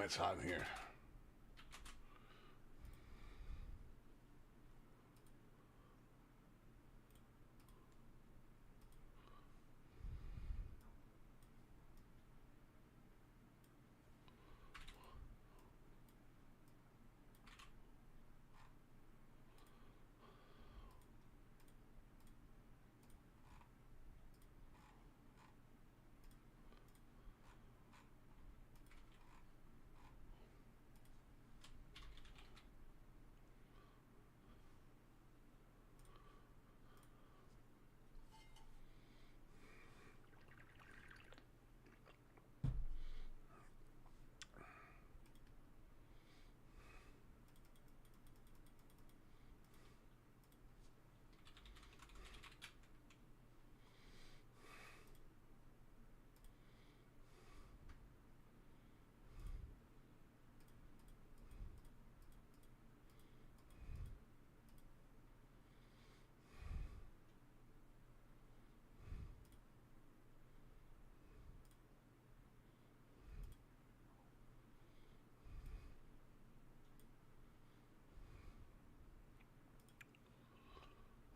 it's hot in here.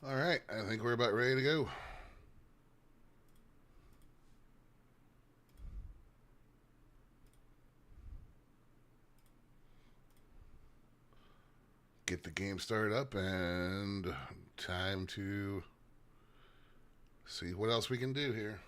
All right, I think we're about ready to go. Get the game started up and time to see what else we can do here.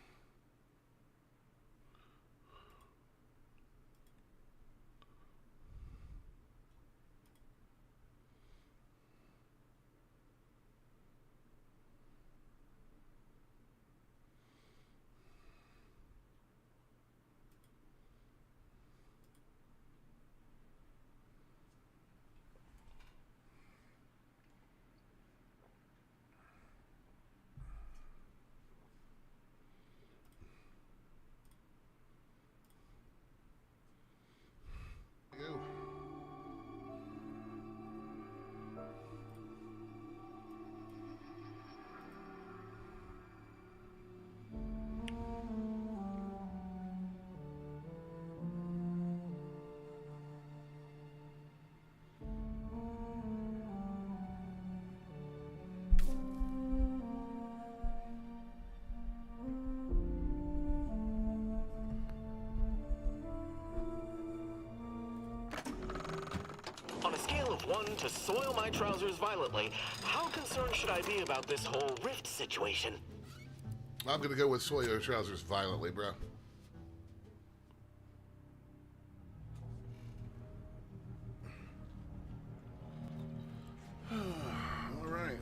Go. On a scale of 1 to soil my trousers violently, how concerned should I be about this whole rift situation? I'm going to go with soil your trousers violently, bro. All right.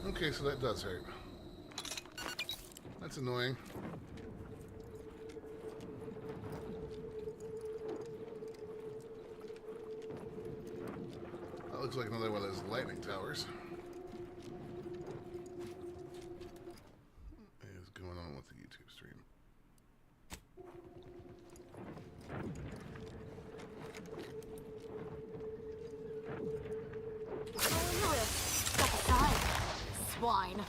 Okay, so that does hurt. That's annoying. That looks like another one of those lightning towers. What is going on with the YouTube stream? Step aside, swine.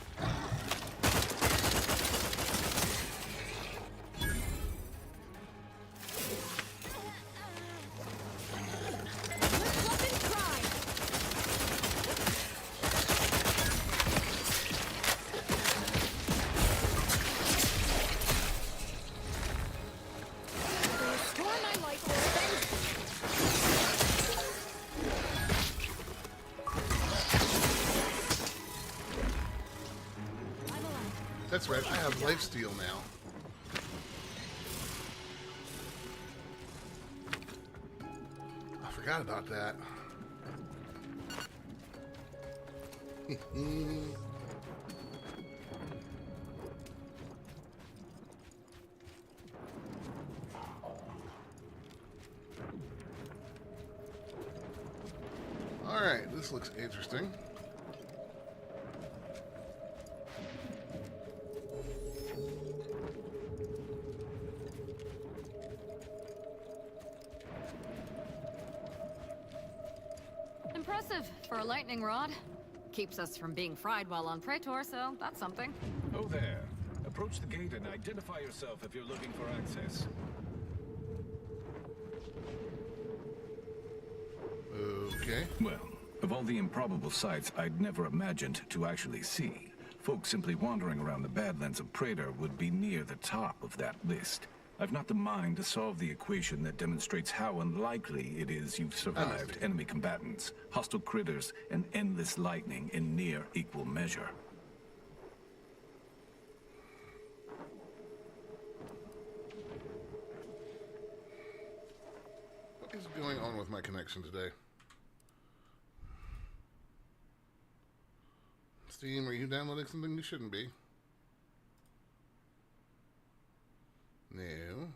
That's right, I have lifesteal now. I forgot about that. Alright, this looks interesting. Impressive for a lightning rod. Keeps us from being fried while on Praetor, so that's something. Oh there. Approach the gate and identify yourself if you're looking for access. Okay. Well, of all the improbable sights I'd never imagined to actually see, folks simply wandering around the Badlands of Praetor would be near the top of that list. I've not the mind to solve the equation that demonstrates how unlikely it is you've survived enemy combatants, hostile critters, and endless lightning in near equal measure. What is going on with my connection today? Steam, are you downloading something you shouldn't be? No.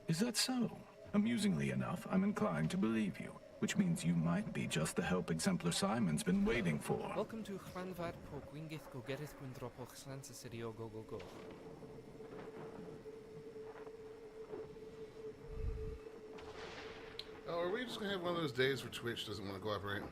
Is that so? Amusingly enough, I'm inclined to believe you, which means you might be just the help Exemplar Simon's been waiting for. Welcome to Hranvar pro Gwingith Gogerith Gwindropoch Slansidio Go Go Go. Oh, are we just gonna have one of those days where Twitch doesn't want to cooperate?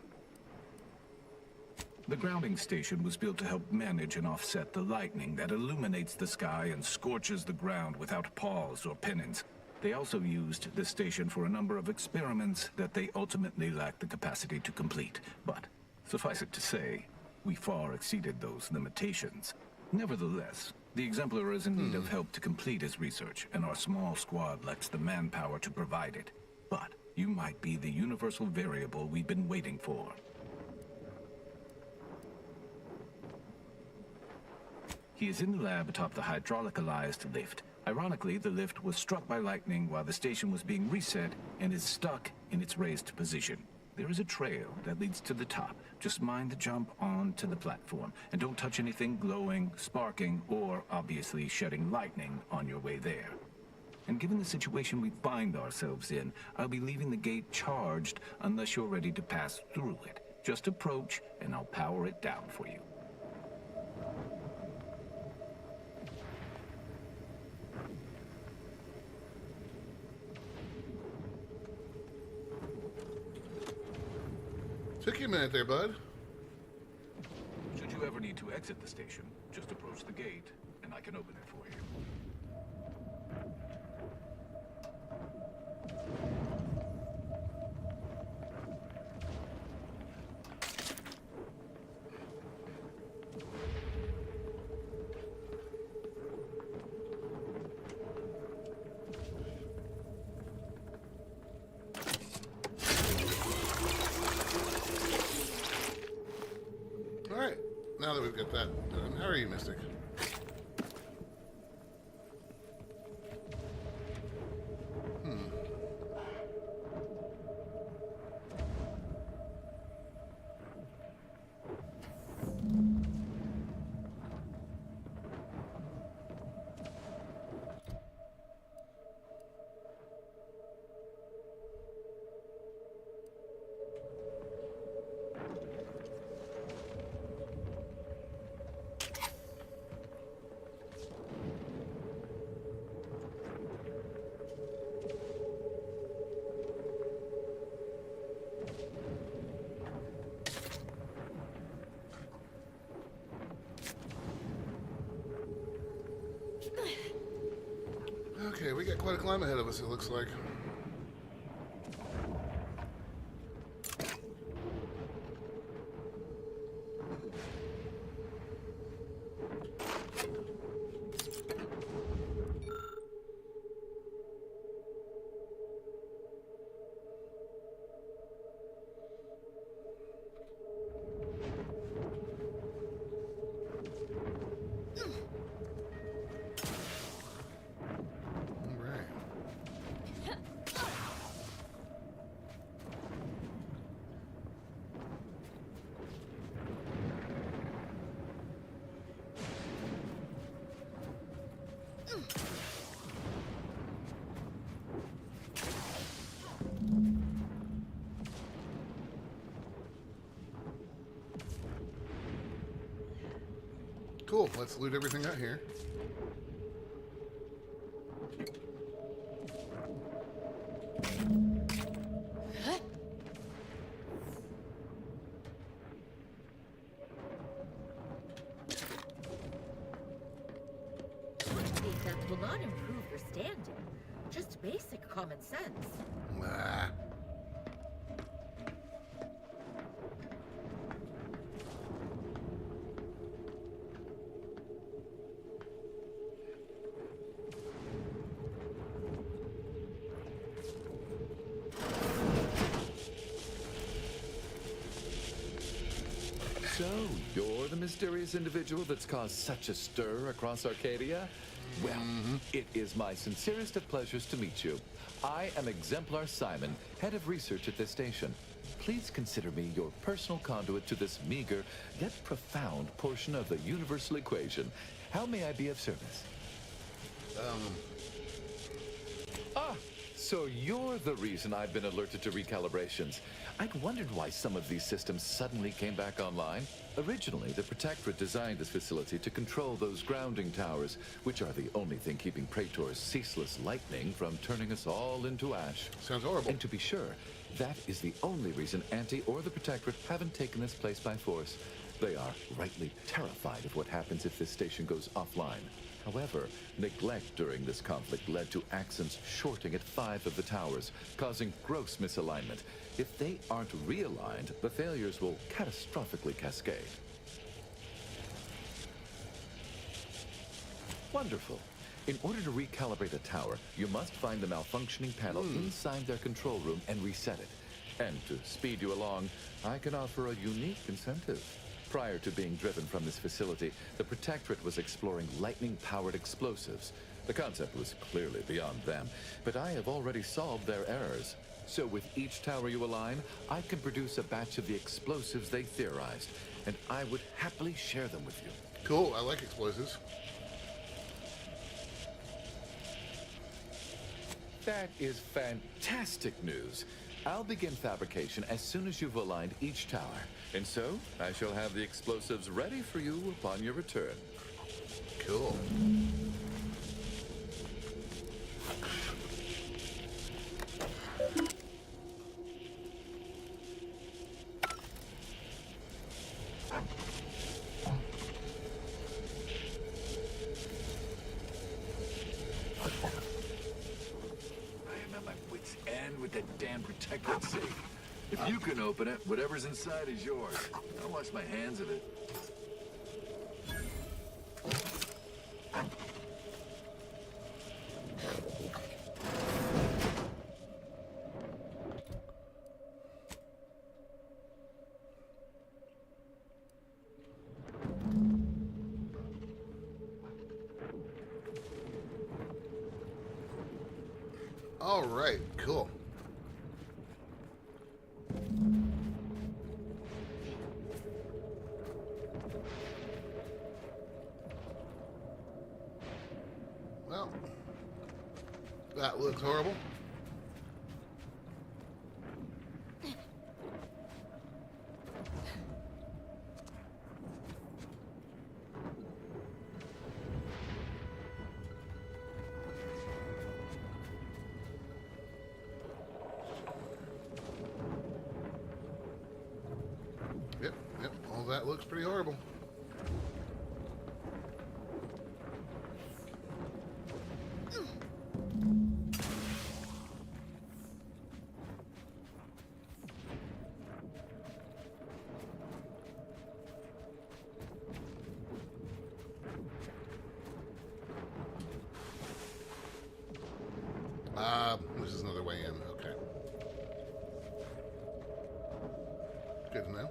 The grounding station was built to help manage and offset the lightning that illuminates the sky and scorches the ground without pause or penance. They also used the station for a number of experiments that they ultimately lacked the capacity to complete. But, suffice it to say, we far exceeded those limitations. Nevertheless, the Exemplar is in need of help to complete his research, and our small squad lacks the manpower to provide it. But you might be the universal variable we've been waiting for. He is in the lab atop the hydraulicalized lift. Ironically, the lift was struck by lightning while the station was being reset and is stuck in its raised position. There is a trail that leads to the top. Just mind the jump onto the platform, and don't touch anything glowing, sparking, or obviously shedding lightning on your way there. And given the situation we find ourselves in, I'll be leaving the gate charged unless you're ready to pass through it. Just approach, and I'll power it down for you. Took you a minute there, bud. Should you ever need to exit the station, just approach the gate, and I can open it for you. Alright, now that we've got that done, how are you, Mystic? Okay, we got quite a climb ahead of us, it looks like. Cool. Let's loot everything out here. That will not improve your standing. Just basic common sense. Ah. So, you're the mysterious individual that's caused such a stir across Arcadia? Well, it is my sincerest of pleasures to meet you. I am Exemplar Simon, head of research at this station. Please consider me your personal conduit to this meager, yet profound portion of the universal equation. How may I be of service? So you're the reason I've been alerted to recalibrations. I'd wondered why some of these systems suddenly came back online. Originally, the Protectorate designed this facility to control those grounding towers, which are the only thing keeping Praetor's ceaseless lightning from turning us all into ash. Sounds horrible. And to be sure, that is the only reason Anti or the Protectorate haven't taken this place by force. They are rightly terrified of what happens if this station goes offline. However, neglect during this conflict led to Axon's shorting at 5 of the towers, causing gross misalignment. If they aren't realigned, the failures will catastrophically cascade. Wonderful. In order to recalibrate a tower, you must find the malfunctioning panel inside their control room and reset it. And to speed you along, I can offer a unique incentive. Prior to being driven from this facility, the Protectorate was exploring lightning-powered explosives. The concept was clearly beyond them, but I have already solved their errors. So with each tower you align, I can produce a batch of the explosives they theorized, and I would happily share them with you. Cool. I like explosives. That is fantastic news. I'll begin fabrication as soon as you've aligned each tower. And so, I shall have the explosives ready for you upon your return. Cool. I am at my wit's end with that damn Protectorate safe. If you can open it, whatever's inside is yours. I'll wash my hands of it. All right. Cool. Well, that looks horrible. Yep, all that looks pretty horrible. This is another way in. Okay. Good to know.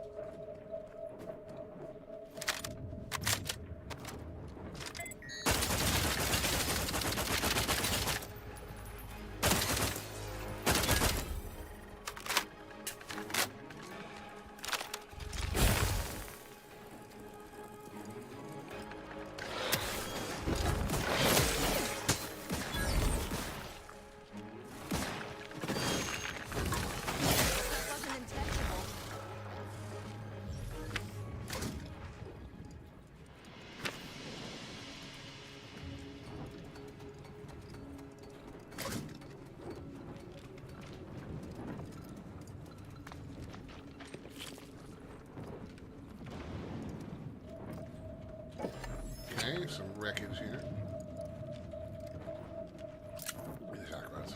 That wasn't intentional. Okay, some wreckage here. The shock rods.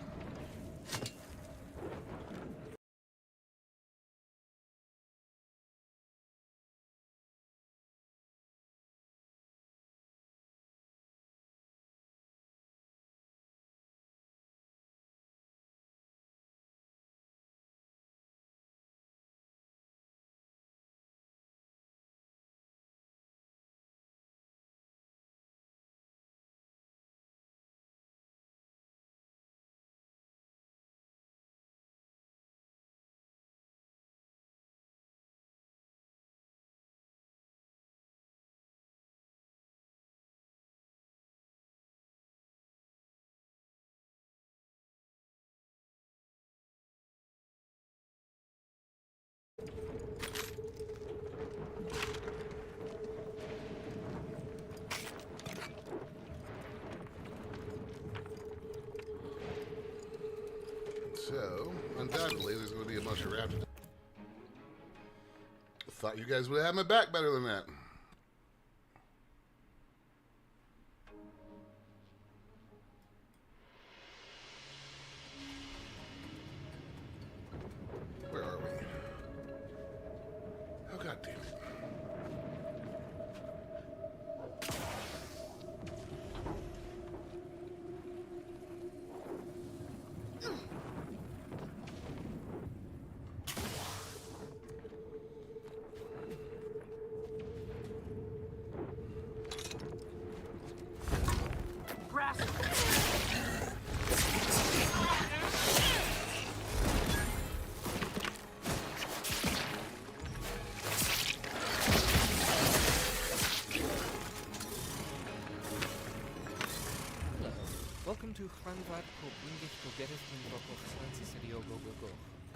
So, undoubtedly, there's going to be a bunch of raptors. Thought you guys would have my back better than that. Where are we? Oh, God damn it. Welcome to Hanvad Kobungit Kogetis Windropo Slancy City Go Go Go.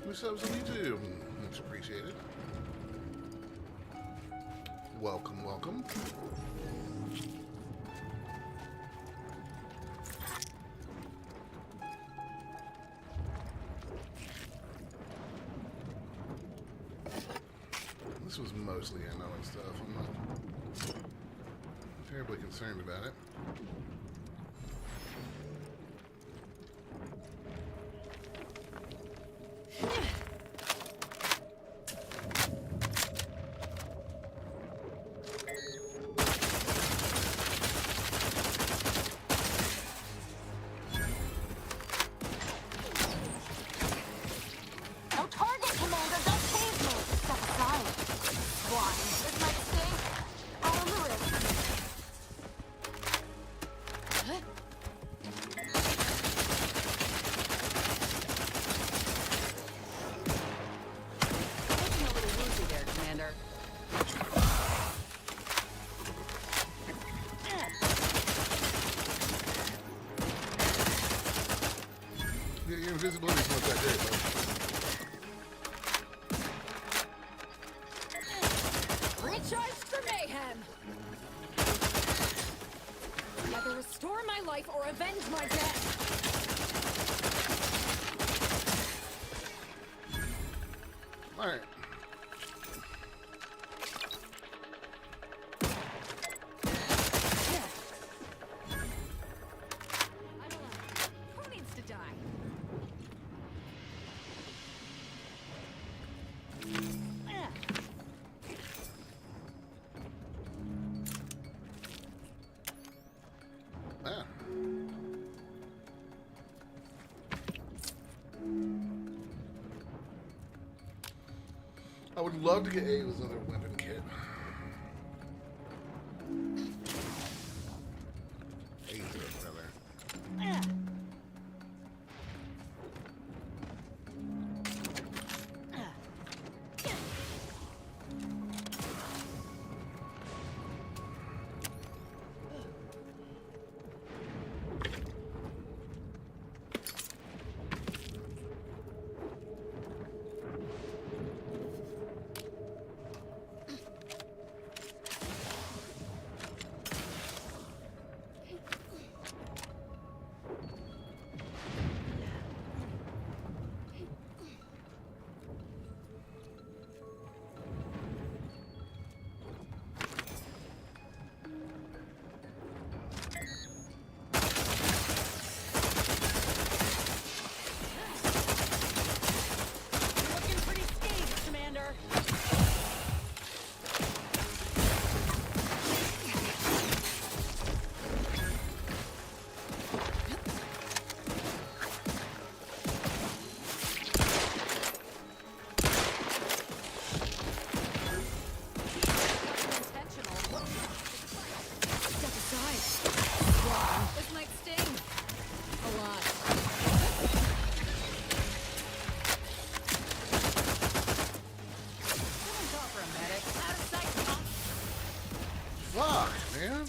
Who subs on YouTube? Much appreciated. Welcome, welcome. This was mostly unknown stuff. I'm not terribly concerned about it. No target, Commander! Don't save me! Step aside. Why? This might stay all on the risk. Looking a little woozy there, Commander. Yeah, your invisibility is not that great, though. Recharge for mayhem! Either restore my life or avenge my death! Alright. Who needs to die? Ah. I would love to get Ava's other weapon kit. Ava, rather. Fuck, man.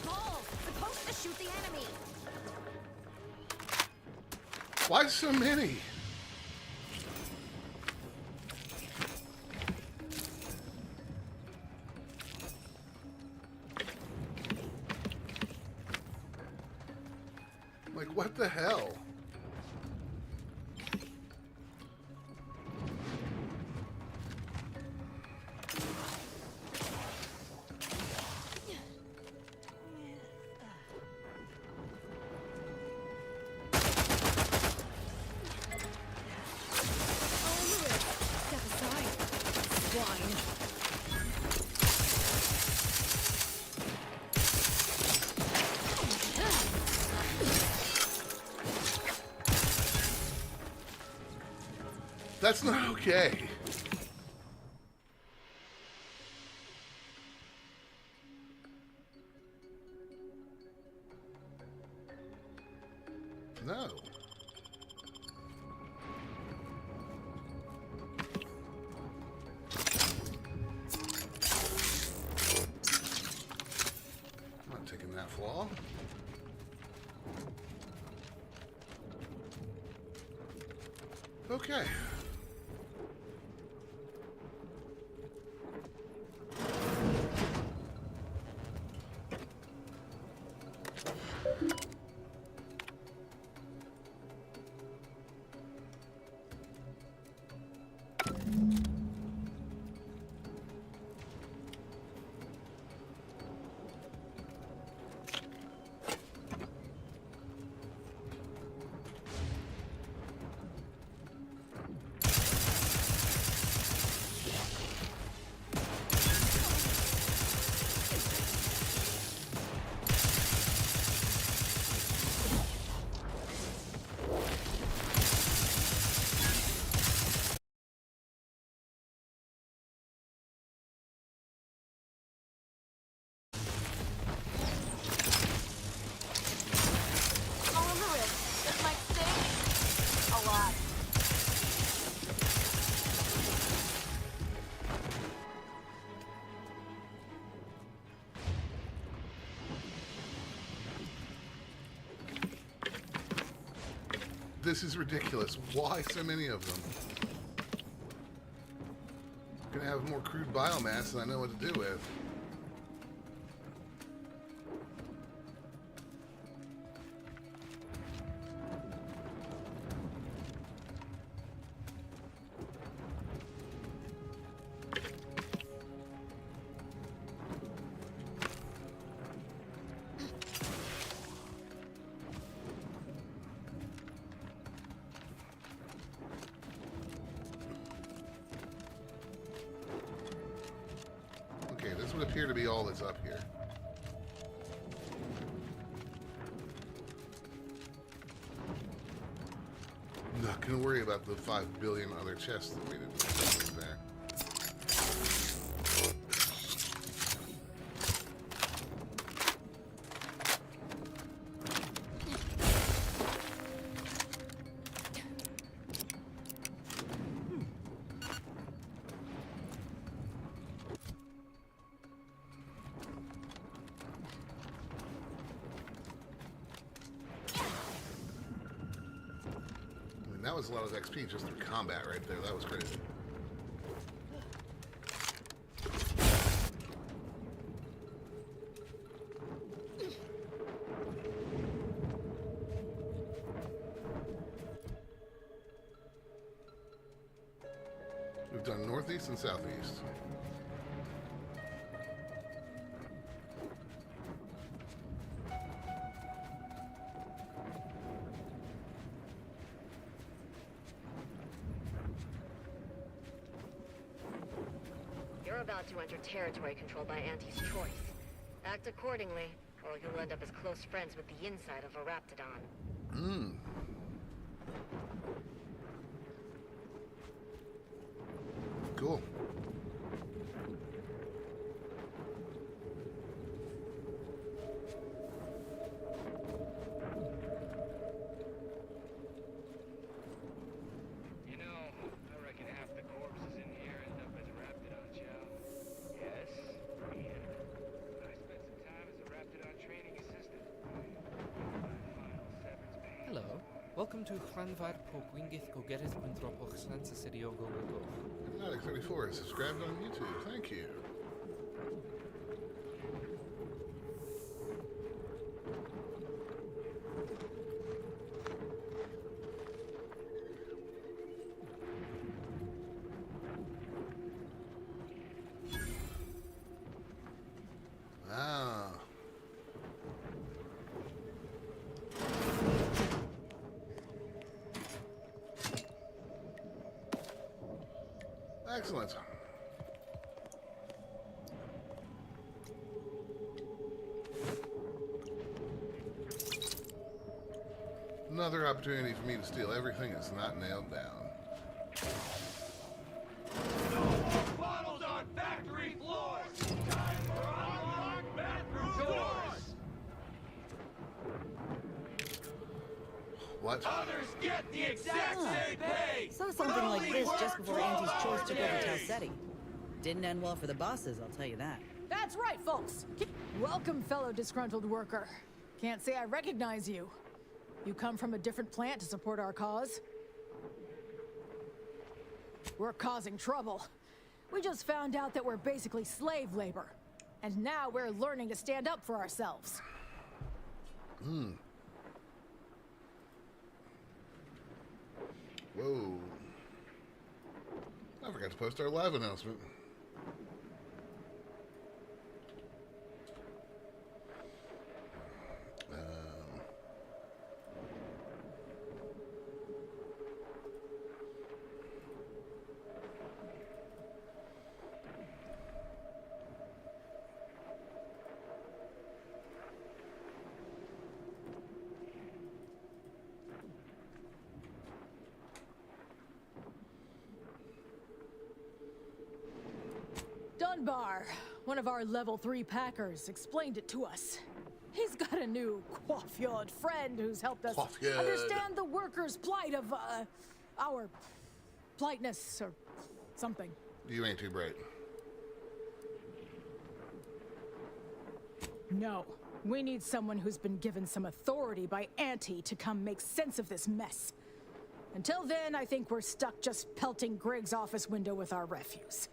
Balls! Supposed to shoot the enemy! Why so many? Like, what the hell? Step aside, swine. That's not okay. No. I'm not taking that flaw. Okay. All on the wrist. This might sting a lot. This is ridiculous. Why so many of them? I'm gonna have more crude biomass than I know what to do with. Okay, this would appear to be all that's up here. Not gonna worry about the 5 billion other chests that we didn't put there. That was a lot of XP just through combat right there. That was crazy. We've done northeast and southeast. You're about to enter territory controlled by Auntie's choice. Act accordingly, or you'll end up as close friends with the inside of a Raptidon. Cool. Welcome to Hranvar po Gwingith go get it when dropoch slansa serio go go go. Hypnotic 34 is subscribed on YouTube. Thank you. Ah. Excellent. Another opportunity for me to steal everything that's not nailed down. Bottles on factory floors! Time for unlocked bathroom doors! What? Others get the exact same pay! Saw something like this just before Auntie's choice took over Talsetti. Didn't end well for the bosses, I'll tell you that. That's right, folks. Welcome, fellow disgruntled worker. Can't say I recognize you. You come from a different plant to support our cause? We're causing trouble. We just found out that we're basically slave labor. And now we're learning to stand up for ourselves. Whoa. I forgot to post our live announcement. Dunbar, one of our level 3 packers, explained it to us. He's got a new coiffeured friend who's helped us understand the workers' plight of, our politeness or something. You ain't too bright. No, we need someone who's been given some authority by Auntie to come make sense of this mess. Until then, I think we're stuck just pelting Greg's office window with our refuse.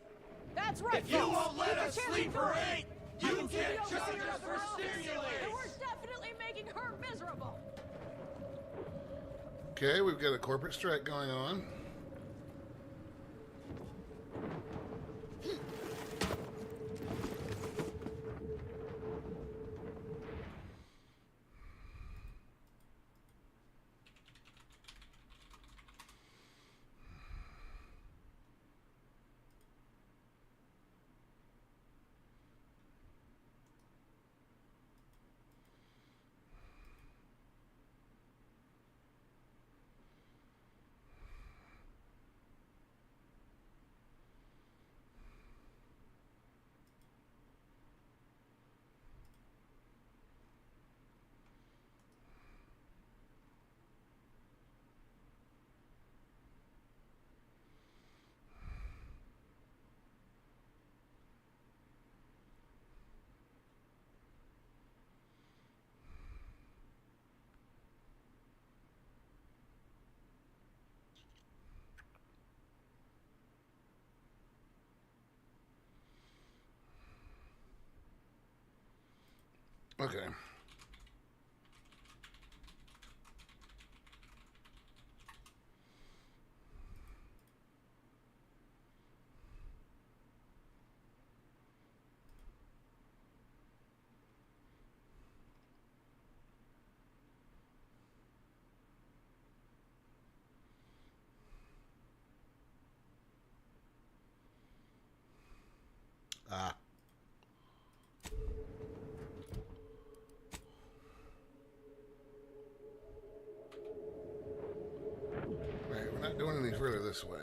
That's right, If you won't let us sleep for 8, you can't charge us for stimulants! And we're definitely making her miserable. Okay, we've got a corporate strike going on. Okay. Ah. Right, we're not doing any further this way.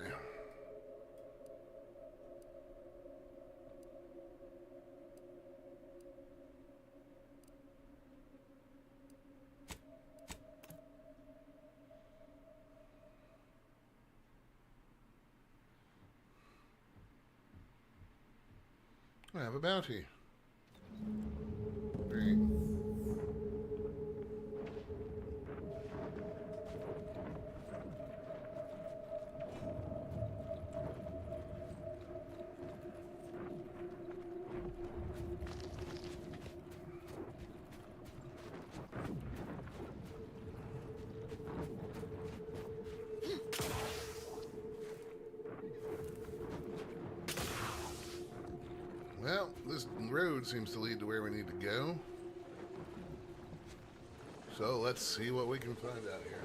I have a bounty. Great. Well, this road seems to lead to where we need to go. So let's see what we can find out here.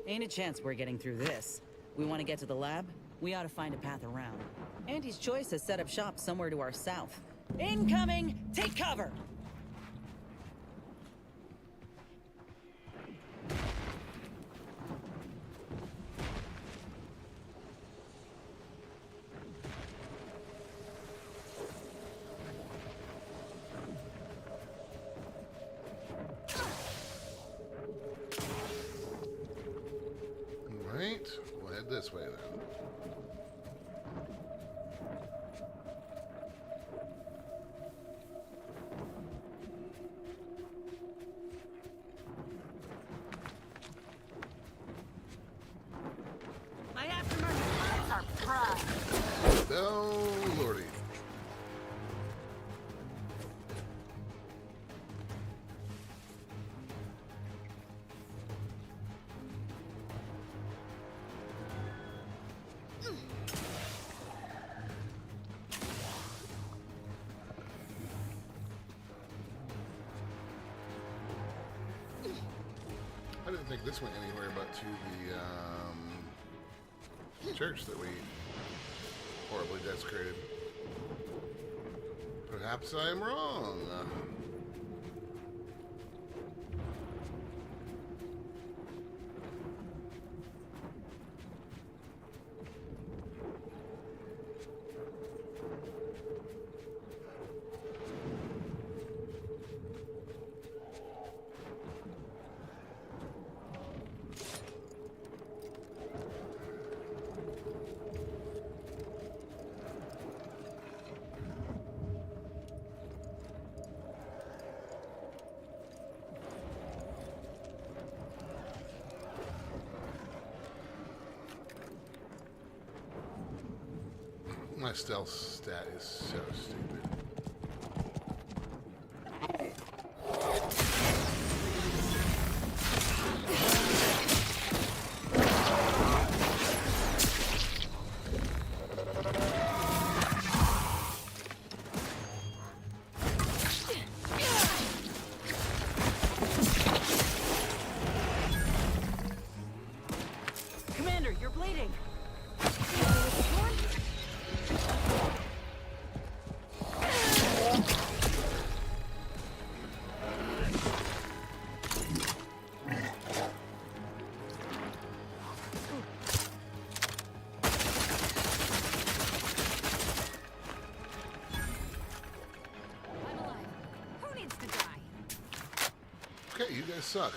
Ain't a chance we're getting through this. We want to get to the lab, we ought to find a path around. Auntie's Choice has set up shop somewhere to our south. Incoming! Take cover! Right, we'll head this way then. My aftermarket parts are prime. Oh, lordy. I didn't think this went anywhere but to the church that we horribly desecrated. Perhaps I am wrong. My stealth stat is so stupid. Commander, you're bleeding! I'm alive. Who needs to die? Okay, you guys suck.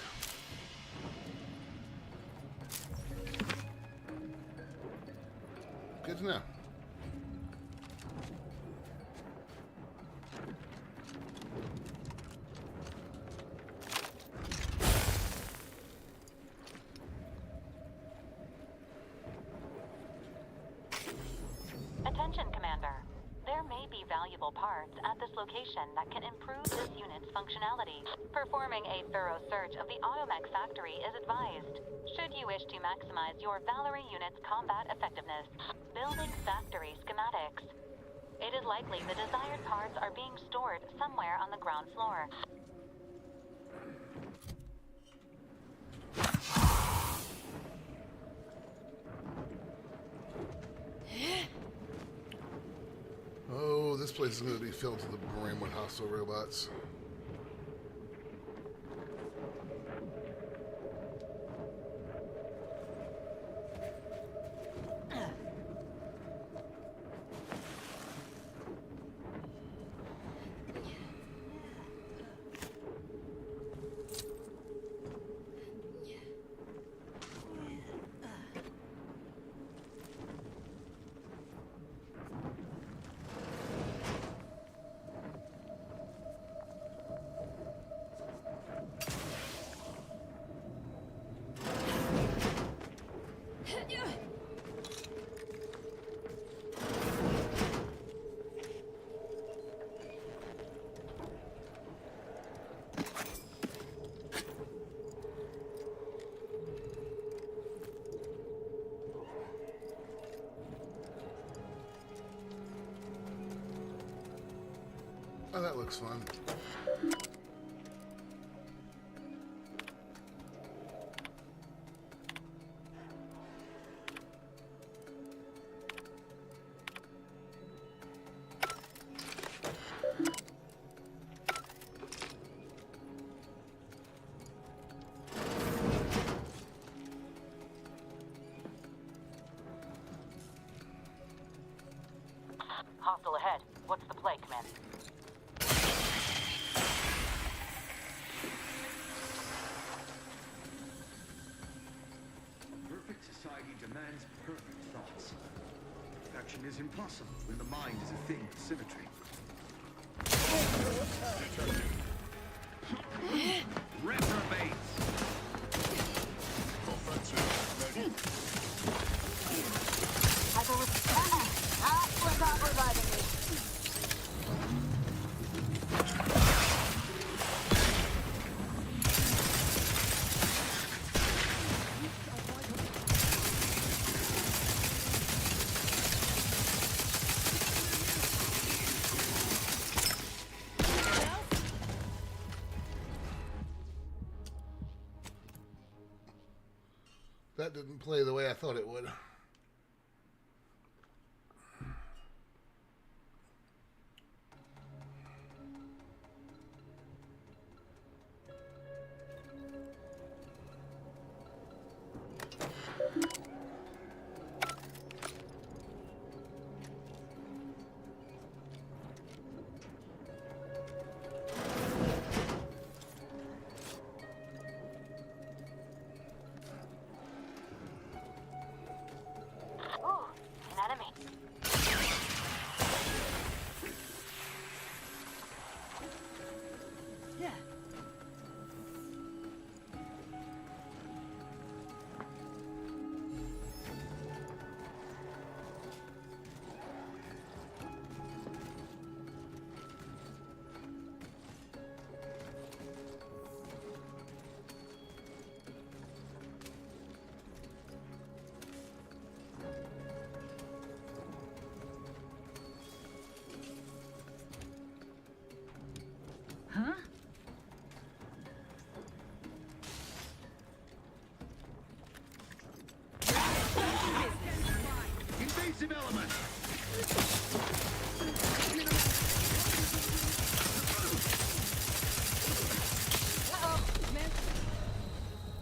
Good to know. Attention, Commander. There may be valuable parts at this location that can improve this unit's functionality. Performing a thorough search of the Automech factory is advised, should you wish to maximize your Valerie unit's combat effectiveness. Building factory schematics. It is likely the desired parts are being stored somewhere on the ground floor. Oh, this place is going to be filled to the brim with hostile robots. Oh, that looks fun. Hostile ahead. What's the play, Commander? Perfect society demands perfect thoughts. Perfection is impossible when the mind is a thing of symmetry. Reprobates! I go with that's without reviving me. That didn't play the way I thought it would. Ooh, an enemy. Yeah. Huh? Invasive element!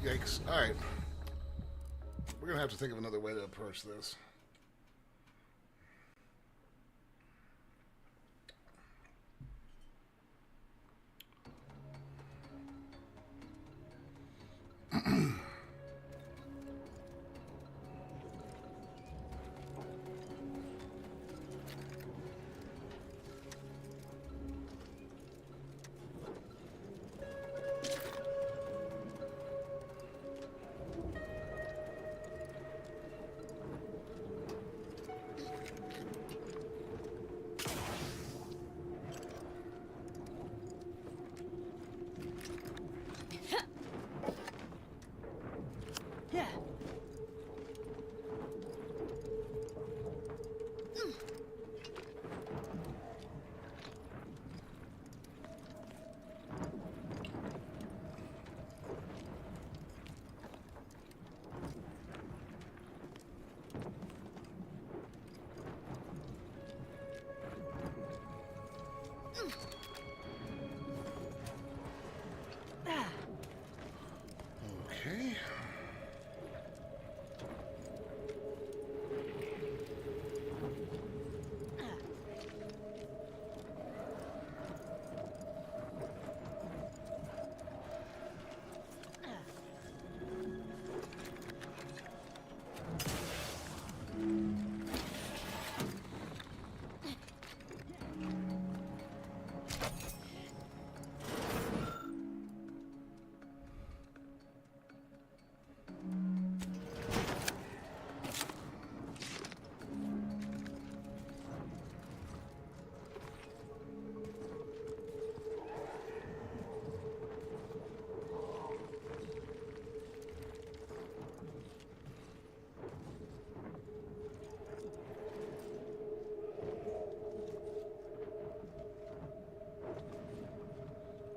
Yikes. Alright. We're going to have to think of another way to approach this.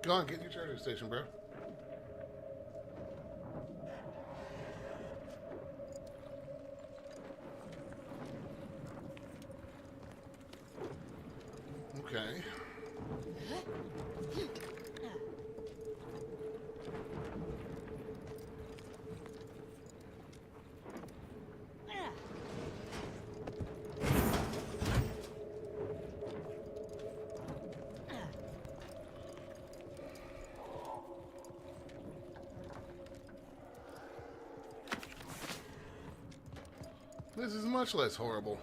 Go on, get your charging station, bro. Okay. This is much less horrible.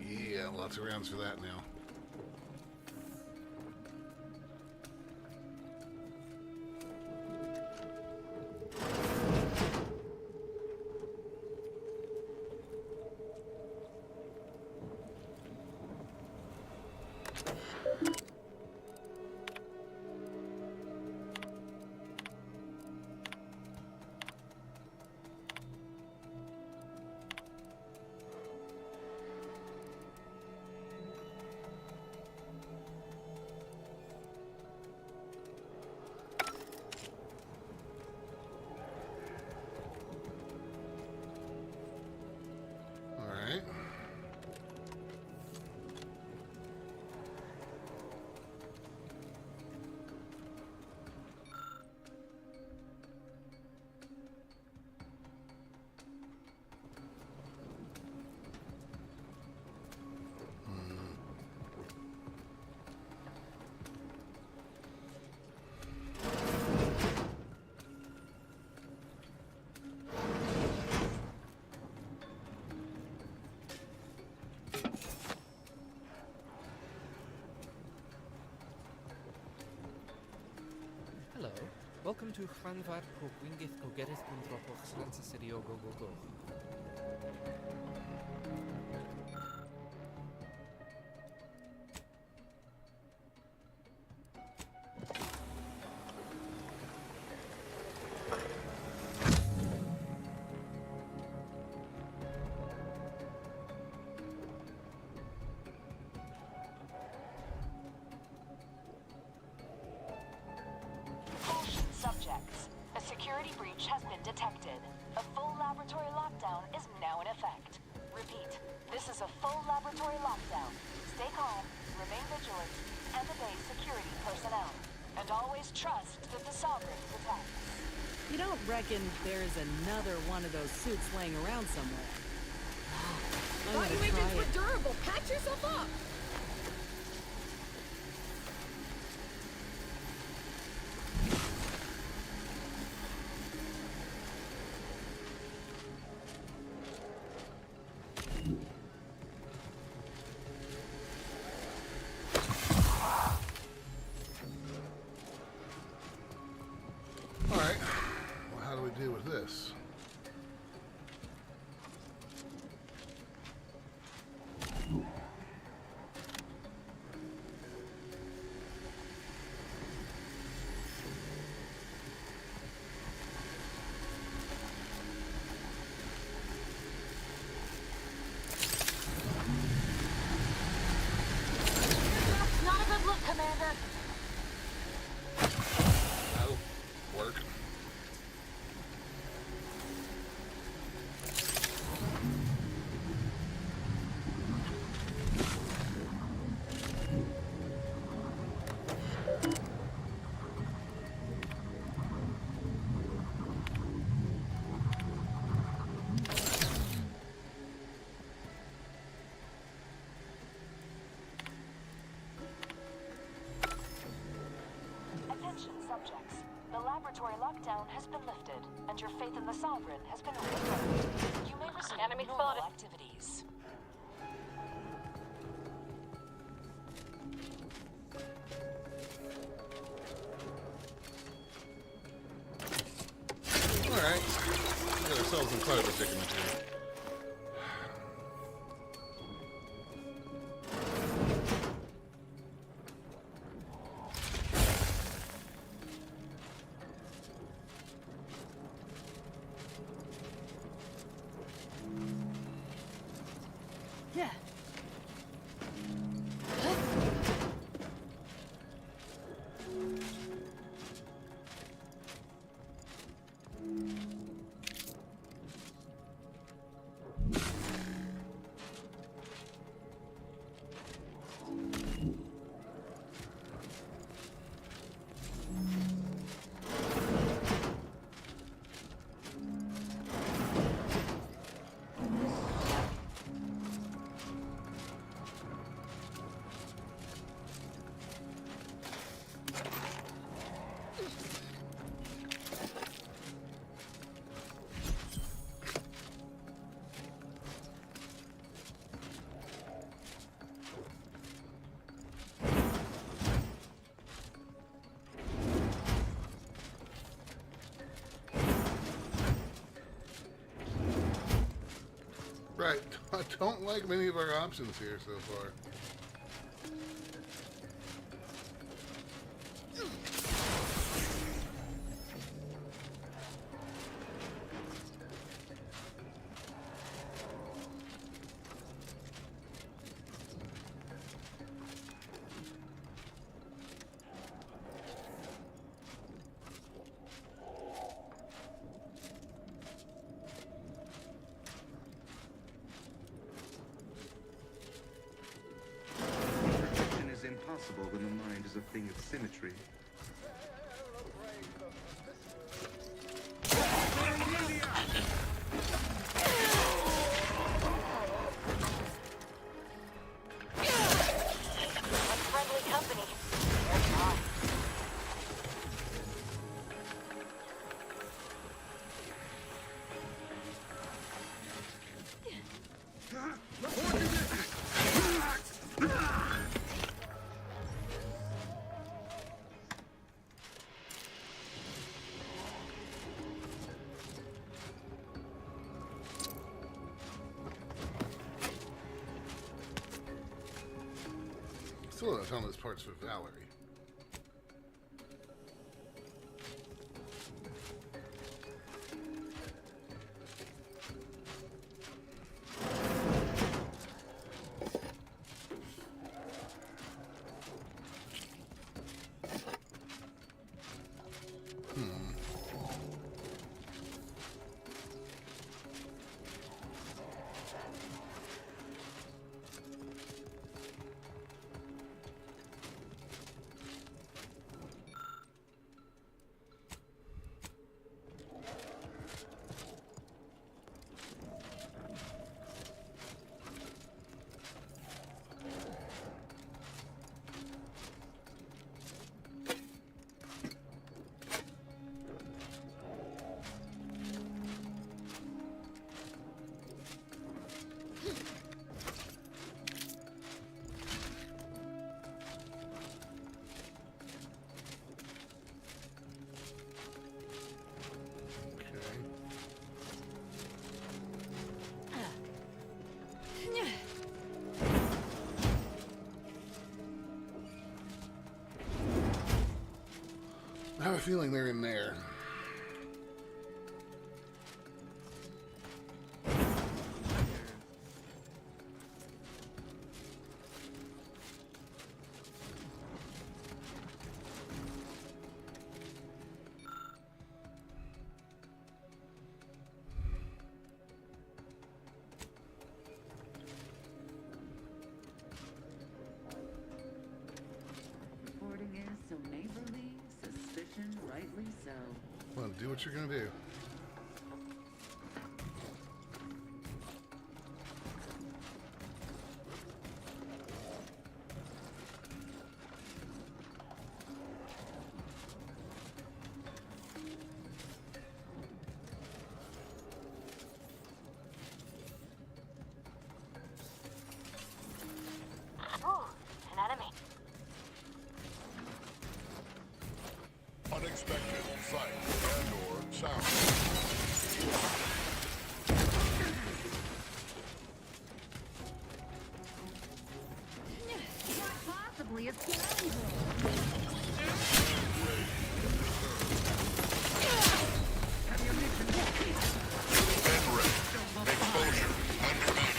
Yeah, lots of rounds for that now. Hello. Welcome to Hanvar Proquingith Kogerith Kundropoch Slansa Serio Go Go Go. Subjects, a security breach has been detected. A full laboratory lockdown is now in effect. Repeat, this is a full laboratory lockdown. Stay calm, remain vigilant, and obey security personnel. And always trust that the Sovereign protects. You don't reckon there's another one of those suits laying around somewhere? Thought you agents were durable. Patch yourself up! Alright. Well, how do we deal with this? subjects. The laboratory lockdown has been lifted, and your faith in the Sovereign has been reaffirmed. You may resume normal activities. Alright. We got ourselves in quite a predicament here. Yeah. Right. I don't like many of our options here so far. Perfection is impossible when the mind is a thing of symmetry. Unfriendly company. They're gone. Still don't know this part's for Valerie. I have a feeling they're in there. Reporting is so neighborly, suspicion rightly so. Well, do what you're gonna do. unexpected sight and/or sound. What possibly a scoundrel? Exposure underrated.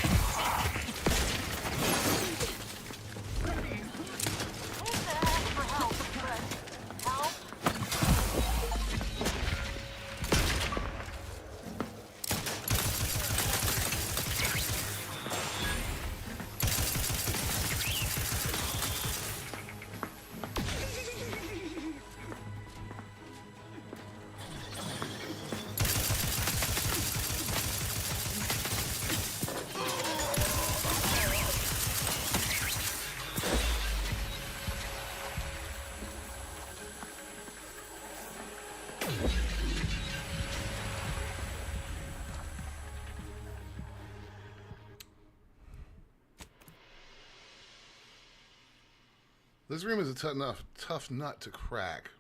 This room is a tough nut to crack.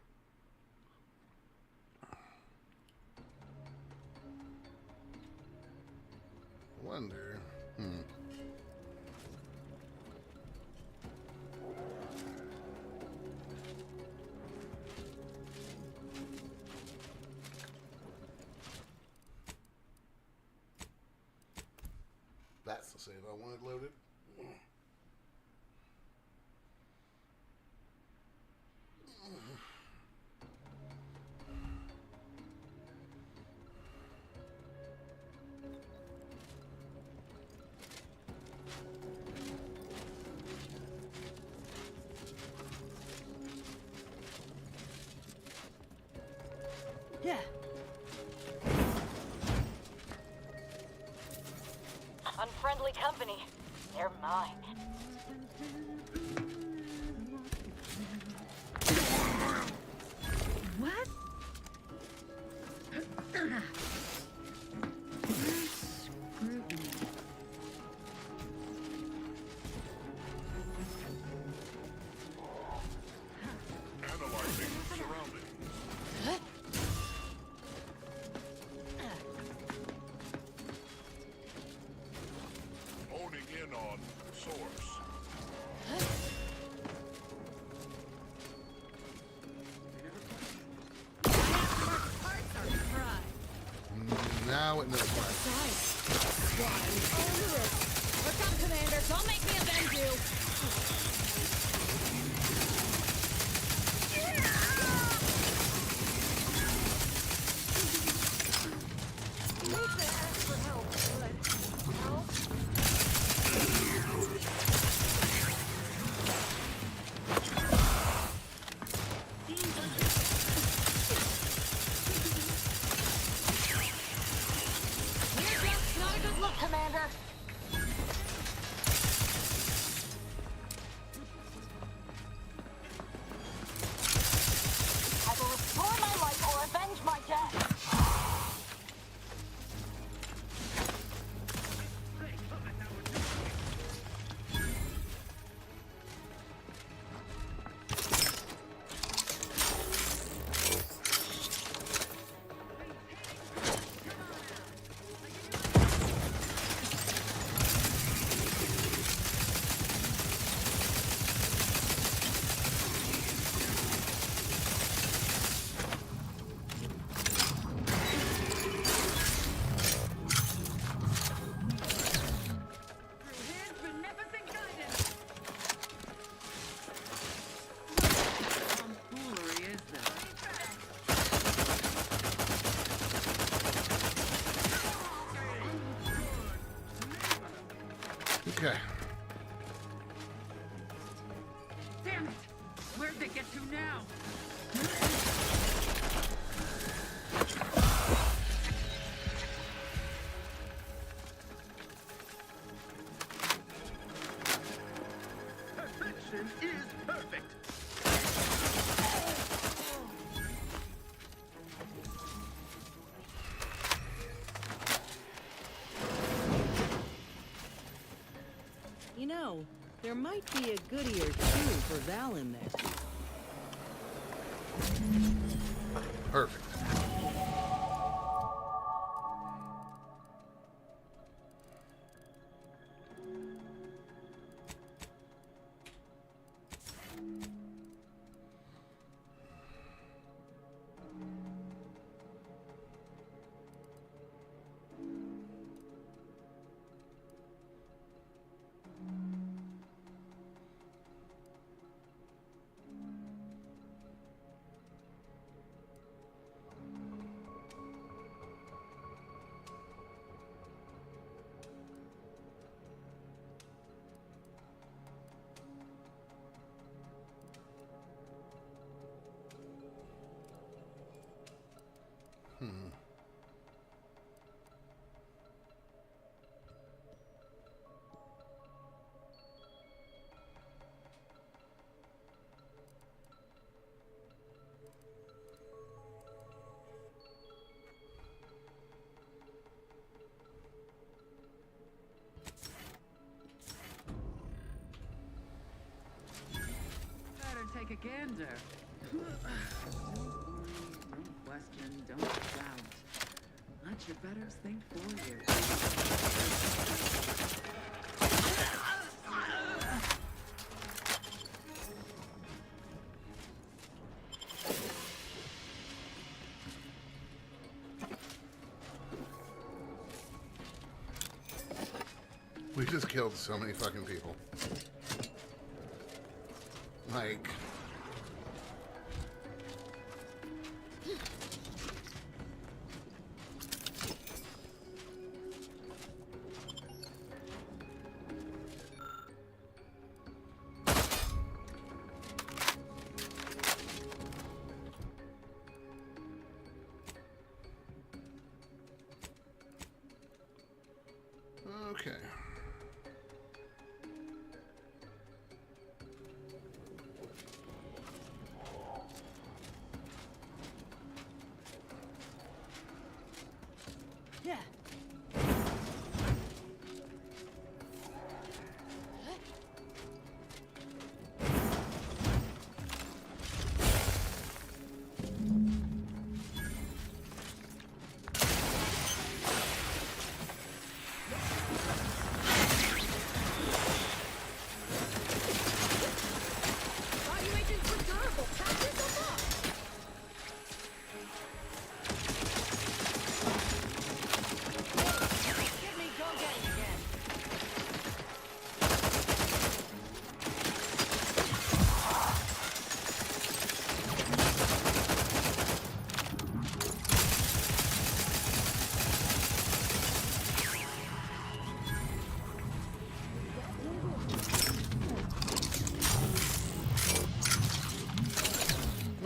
Wonder. That's the save I wanted loaded. Yeah. Unfriendly company. They're mine. What? Analyzing surroundings. Honing in on source. Now it knows why. Look up, Commander. Don't make me avenge you. Commander. I will restore my life or avenge my death. Okay. Damn it! Where'd they get to now? Perfection is perfect. You know, there might be a goodie or two for Val in there. Perfect. Better take a gander. Don't worry, don't question, don't doubt. Let your betters think for you. We just killed so many fucking people. Like... Okay. Yeah.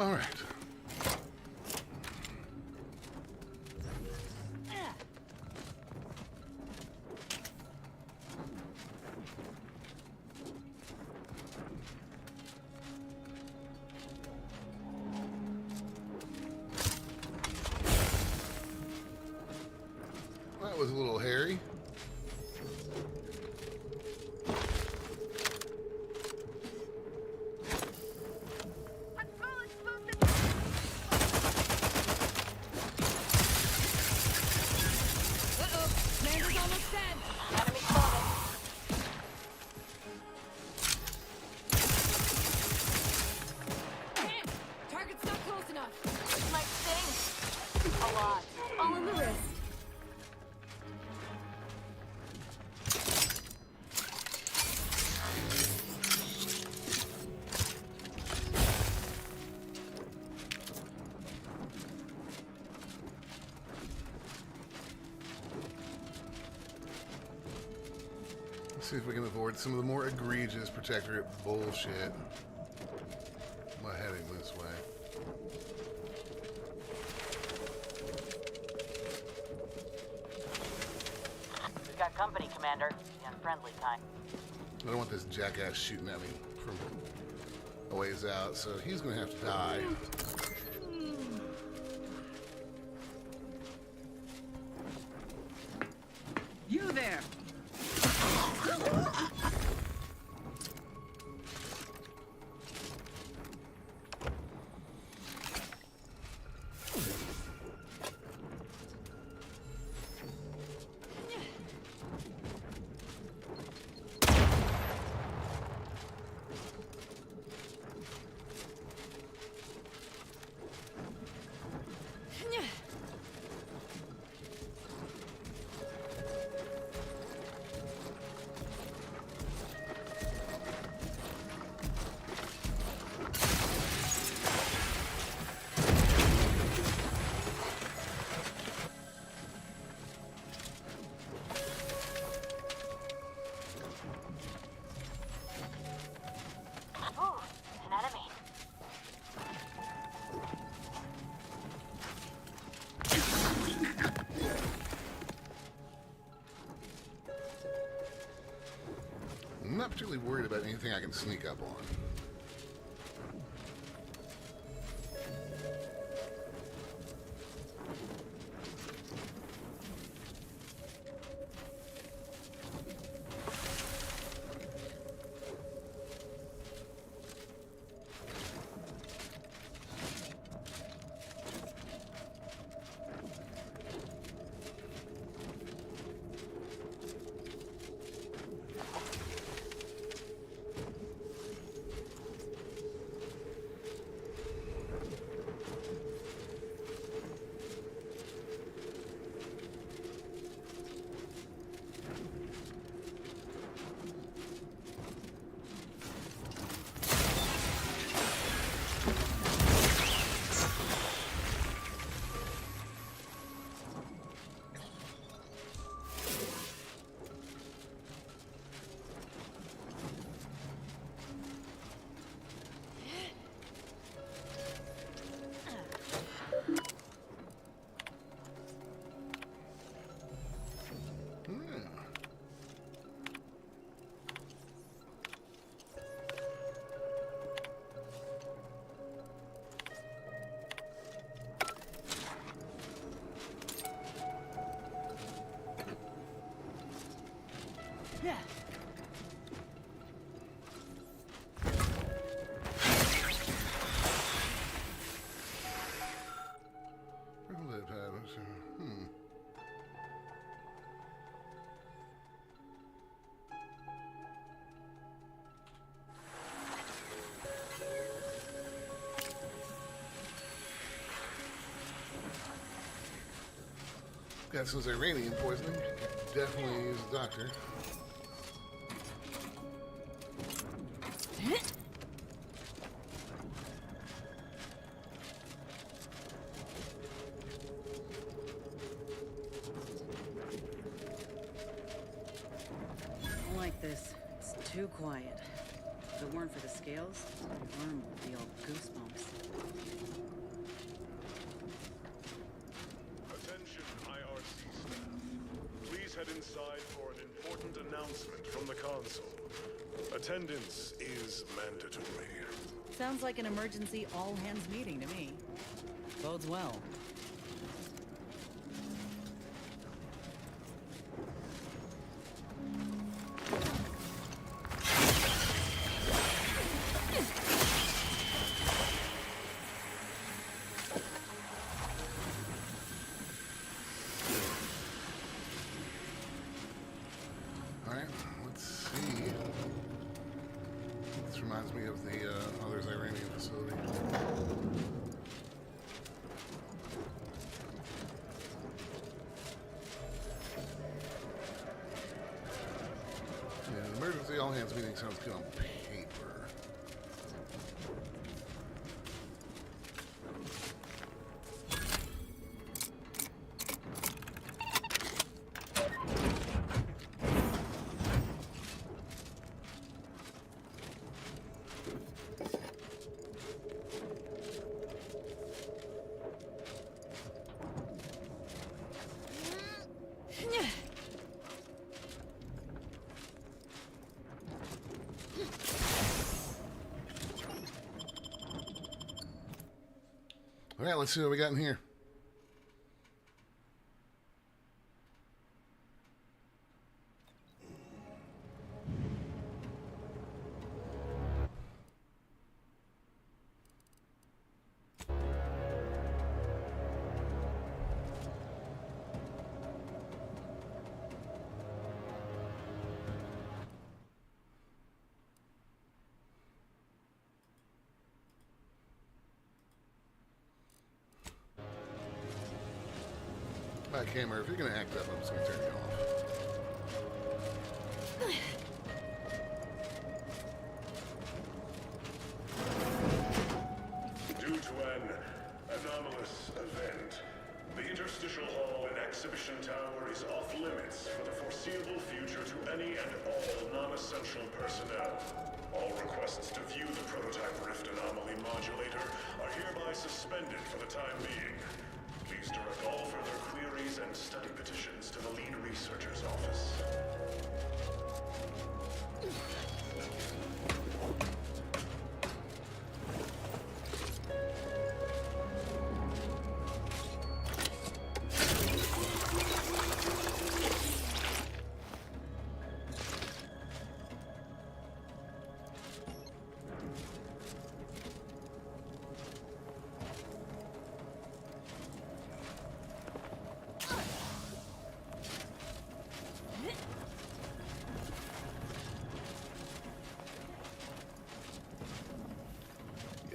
All right. That was a little hairy. See if we can avoid some of the more egregious protectorate bullshit by heading this way. We've got company, Commander. The unfriendly kind. I don't want this jackass shooting at me from a ways out, so he's gonna have to die. You there! I'm not particularly worried about anything I can sneak up on. Yeah. Got some Iranian poisoning. Definitely use a doctor. I don't like this. It's too quiet. If it weren't for the scales, my arm would be all goosebumps. Attention, IRC staff. Please head inside for an important announcement from the console. Attendance is mandatory. Sounds like an emergency all-hands meeting to me. Bodes well. Alright, let's see. This reminds me of the other Iranian facility. Yeah, an emergency all-hands meeting sounds good on paper. All right, let's see what we got in here. Camera, if you're gonna act up, I'm just gonna turn you off. Due to an anomalous event, the interstitial hall and exhibition tower is off limits for the foreseeable future to any and all non-essential personnel. All requests to view the prototype rift anomaly modulator are hereby suspended for the time being. Please direct all further queries and study petitions to the lead researcher's office.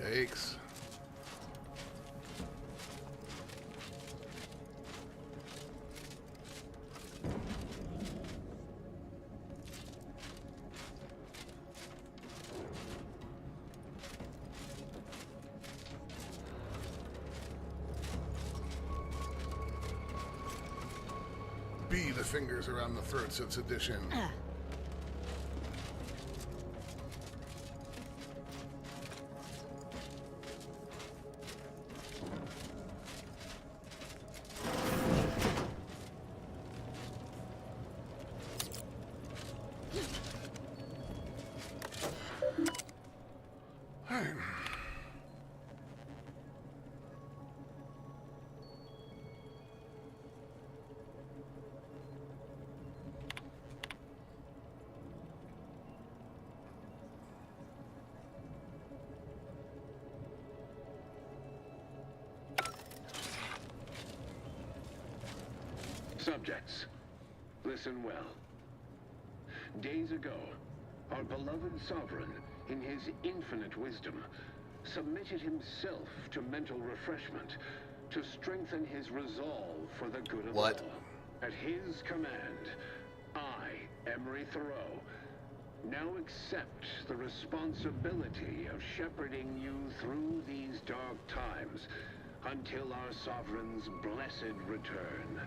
Yikes. Be the fingers around the throats of sedition. Subjects, listen well. Days ago, our beloved sovereign, in his infinite wisdom, submitted himself to mental refreshment to strengthen his resolve for the good of all. At his command, I, Emery Thoreau, now accept the responsibility of shepherding you through these dark times until our sovereign's blessed return.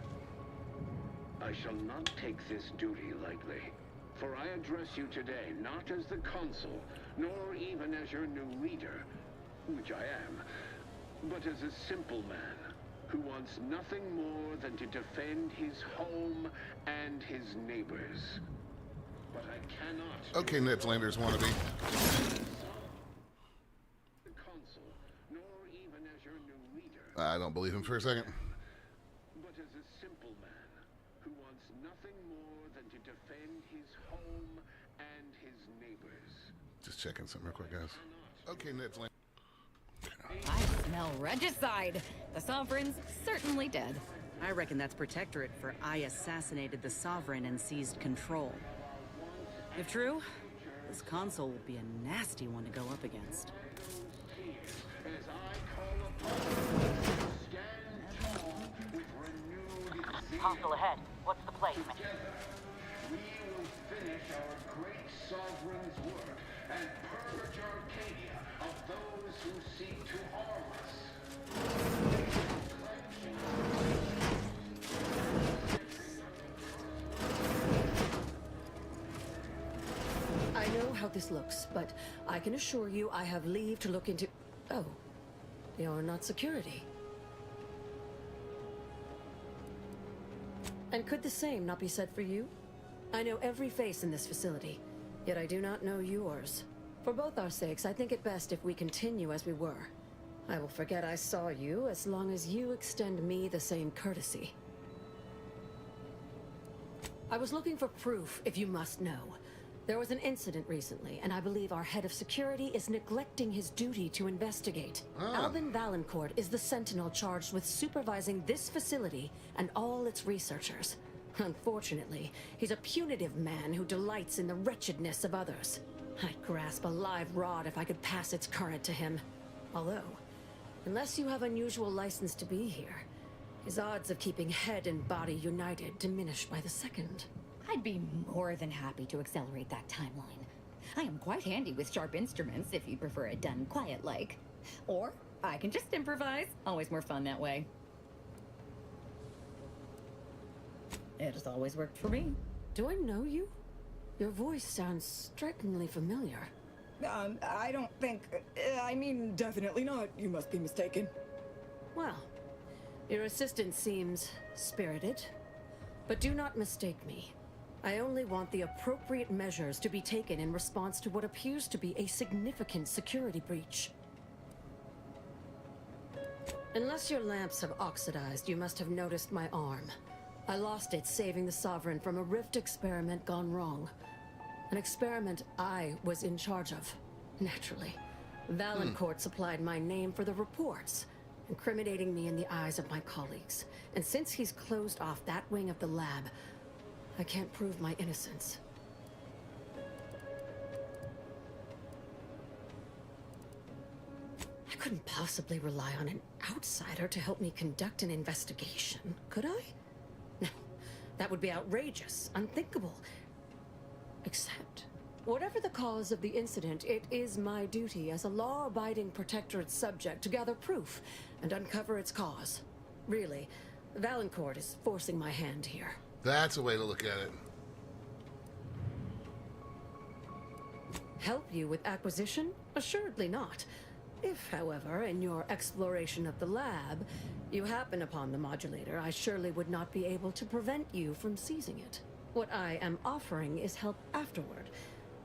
I shall not take this duty lightly, for I address you today not as the consul, nor even as your new leader, which I am, but as a simple man who wants nothing more than to defend his home and his neighbors. But I cannot... Okay, Nibslanders wannabe. The consul, nor even as your new leader. I don't believe him for a second. But as a simple man who wants nothing more than to defend his home and his neighbors. Just checking something real quick, guys. Okay, Nibslanders. I smell regicide. The sovereign's certainly dead. I reckon that's Protectorate for I assassinated the sovereign and seized control. If true, this console will be a nasty one to go up against. Hostile ahead. What's the placement? We will finish our great sovereign's work and purge Arcadia of those who seek to harm us. I know how this looks, but I can assure you I have leave to look into... Oh, you're not security. And could the same not be said for you? I know every face in this facility, yet I do not know yours. For both our sakes, I think it best if we continue as we were. I will forget I saw you as long as you extend me the same courtesy. I was looking for proof, if you must know. There was an incident recently, and I believe our head of security is neglecting his duty to investigate. Alvin Valancourt is the sentinel charged with supervising this facility and all its researchers. Unfortunately, he's a punitive man who delights in the wretchedness of others. I'd grasp a live rod if I could pass its current to him. Although, unless you have unusual license to be here, his odds of keeping head and body united diminish by the second. I'd be more than happy to accelerate that timeline. I am quite handy with sharp instruments if you'd prefer it done quiet-like. Or I can just improvise. Always more fun that way. It has always worked for me. Do I know you? Your voice sounds strikingly familiar. I don't think... I mean, definitely not. You must be mistaken. Well, your assistant seems spirited. But do not mistake me. I only want the appropriate measures to be taken in response to what appears to be a significant security breach. Unless your lamps have oxidized, you must have noticed my arm. I lost it saving the Sovereign from a rift experiment gone wrong. An experiment I was in charge of, naturally. Valancourt supplied my name for the reports, incriminating me in the eyes of my colleagues. And since he's closed off that wing of the lab, I can't prove my innocence. couldn't possibly rely on an outsider to help me conduct an investigation, could I? No, that would be outrageous, unthinkable. Except, whatever the cause of the incident, it is my duty as a law-abiding Protectorate subject to gather proof and uncover its cause. Really, Valancourt is forcing my hand here. That's a way to look at it. Help you with acquisition? Assuredly not. If, however, in your exploration of the lab, you happen upon the modulator, I surely would not be able to prevent you from seizing it. What I am offering is help afterward.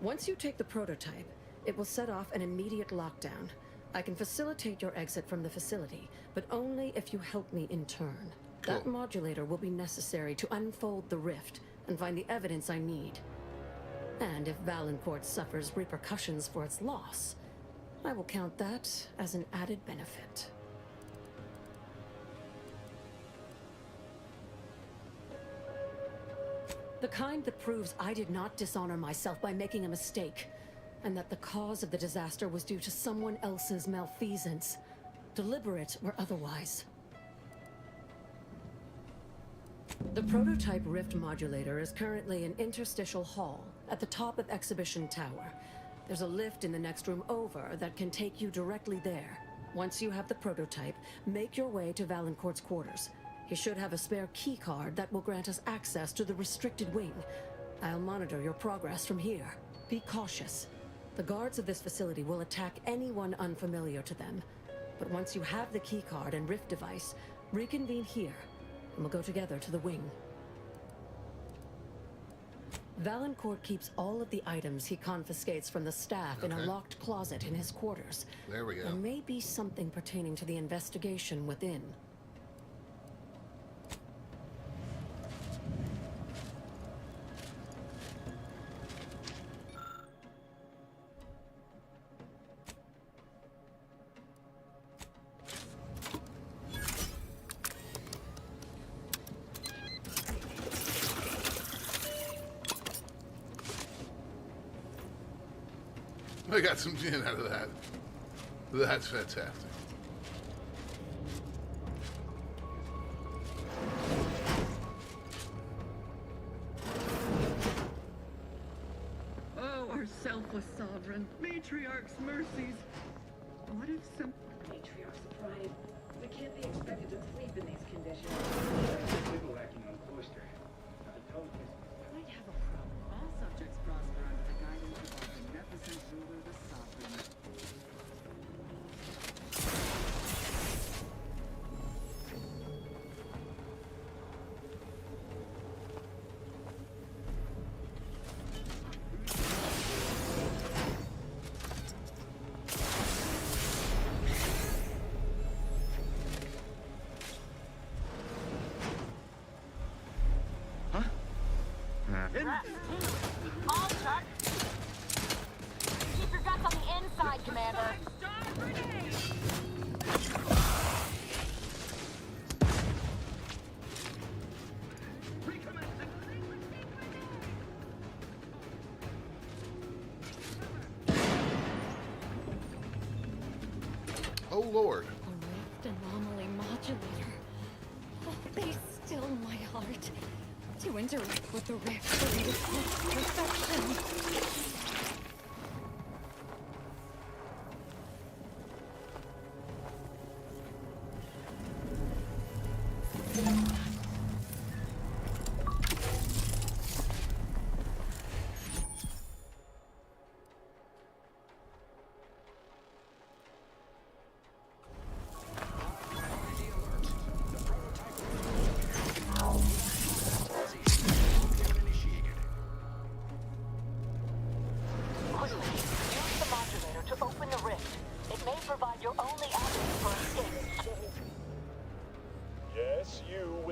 Once you take the prototype, it will set off an immediate lockdown. I can facilitate your exit from the facility, but only if you help me in turn. Cool. That modulator will be necessary to unfold the rift and find the evidence I need. And if Valancourt suffers repercussions for its loss, I will count that as an added benefit. The kind that proves I did not dishonor myself by making a mistake, and that the cause of the disaster was due to someone else's malfeasance, deliberate or otherwise. The prototype rift modulator is currently in Interstitial Hall, at the top of Exhibition Tower. There's a lift in the next room over that can take you directly there. Once you have the prototype, make your way to Valancourt's quarters. He should have a spare key card that will grant us access to the restricted wing. I'll monitor your progress from here. Be cautious. The guards of this facility will attack anyone unfamiliar to them. But once you have the key card and rift device, reconvene here, and we'll go together to the wing. Valancourt keeps all of the items he confiscates from the staff in a locked closet in his quarters. There we go. There may be something pertaining to the investigation within. I got some gin out of that. That's fantastic. Oh, our selfless sovereign, Matriarch's mercies. What if some... Matriarch's pride. We can't be expected to sleep in these conditions. Bivouacking on Cloister. I told you. Might have a problem. All subjects prosper under the guidance of our beneficent ruler, the sovereign. All shut. Keep your guts on the inside, Commander. Oh, Lord. A rift anomaly modulator. Oh, they still my heart. To interact with the rift will be the perfection.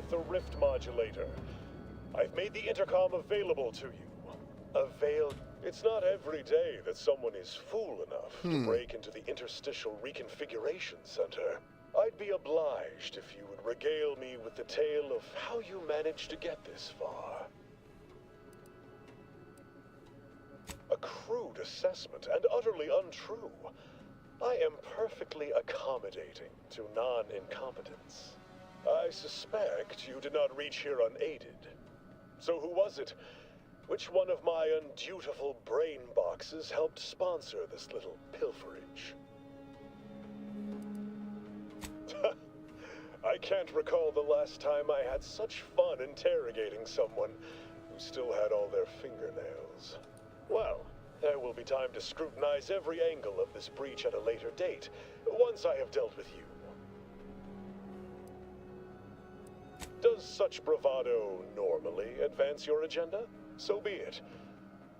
The rift modulator. I've made the intercom available to you. It's not every day that someone is fool enough to break into the Interstitial Reconfiguration Center. I'd be obliged if you would regale me with the tale of how you managed to get this far. A crude assessment and utterly untrue. I am perfectly accommodating to non-incompetence. I suspect you did not reach here unaided. So who was it? Which one of my undutiful brain boxes helped sponsor this little pilferage? I can't recall the last time I had such fun interrogating someone who still had all their fingernails. Well, there will be time to scrutinize every angle of this breach at a later date, once I have dealt with you. Does such bravado normally advance your agenda? So be it.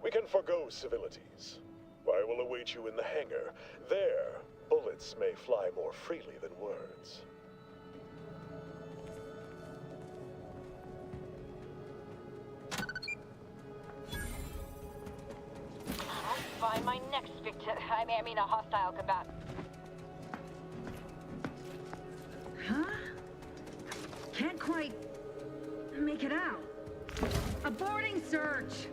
We can forgo civilities. I will await you in the hangar. There, bullets may fly more freely than words. I'll find my next victim. I mean a hostile combatant. Huh? Can't quite make it out. Aborting search!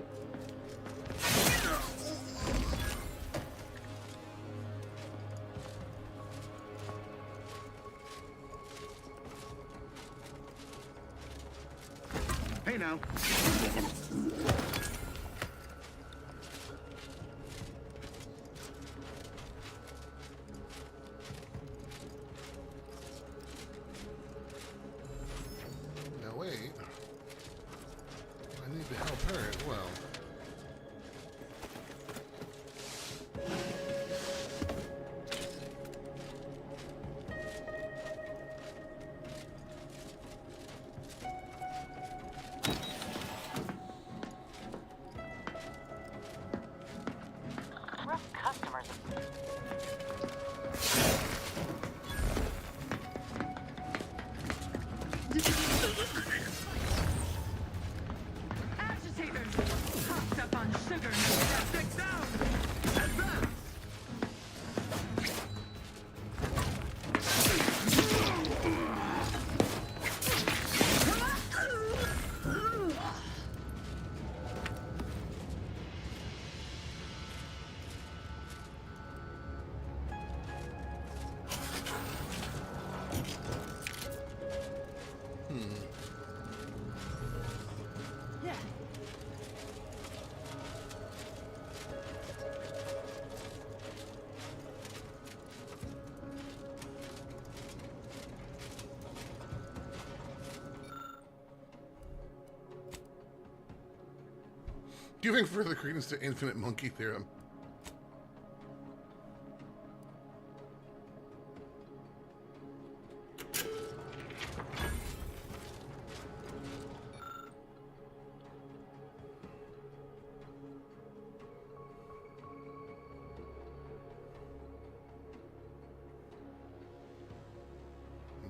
Hey now. Now wait. I need to help her as well. Rough customers. Agitators! Hopped up on sugar, no septic down! Advance! Yeah. Giving further credence to infinite monkey theorem.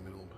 Middle.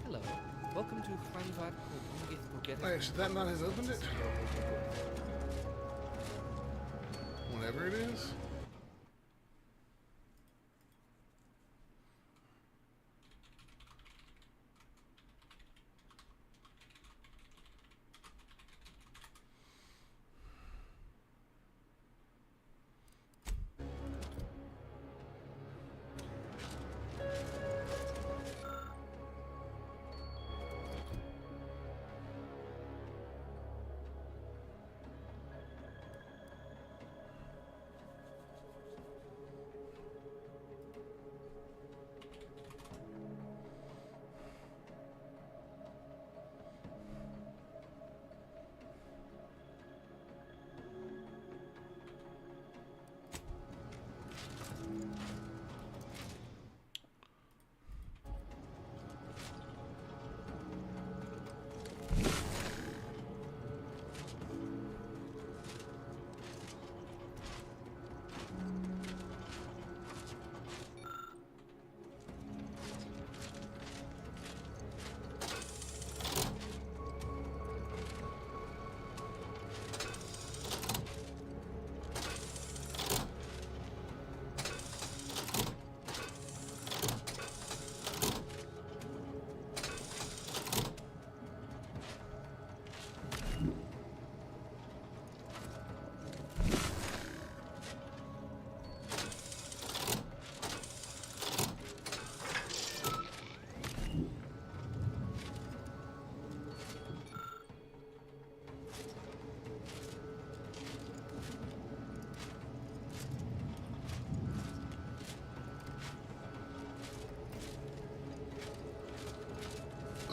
Hello. Welcome to Hanvar Wait, should that not have opened it? Whatever it is?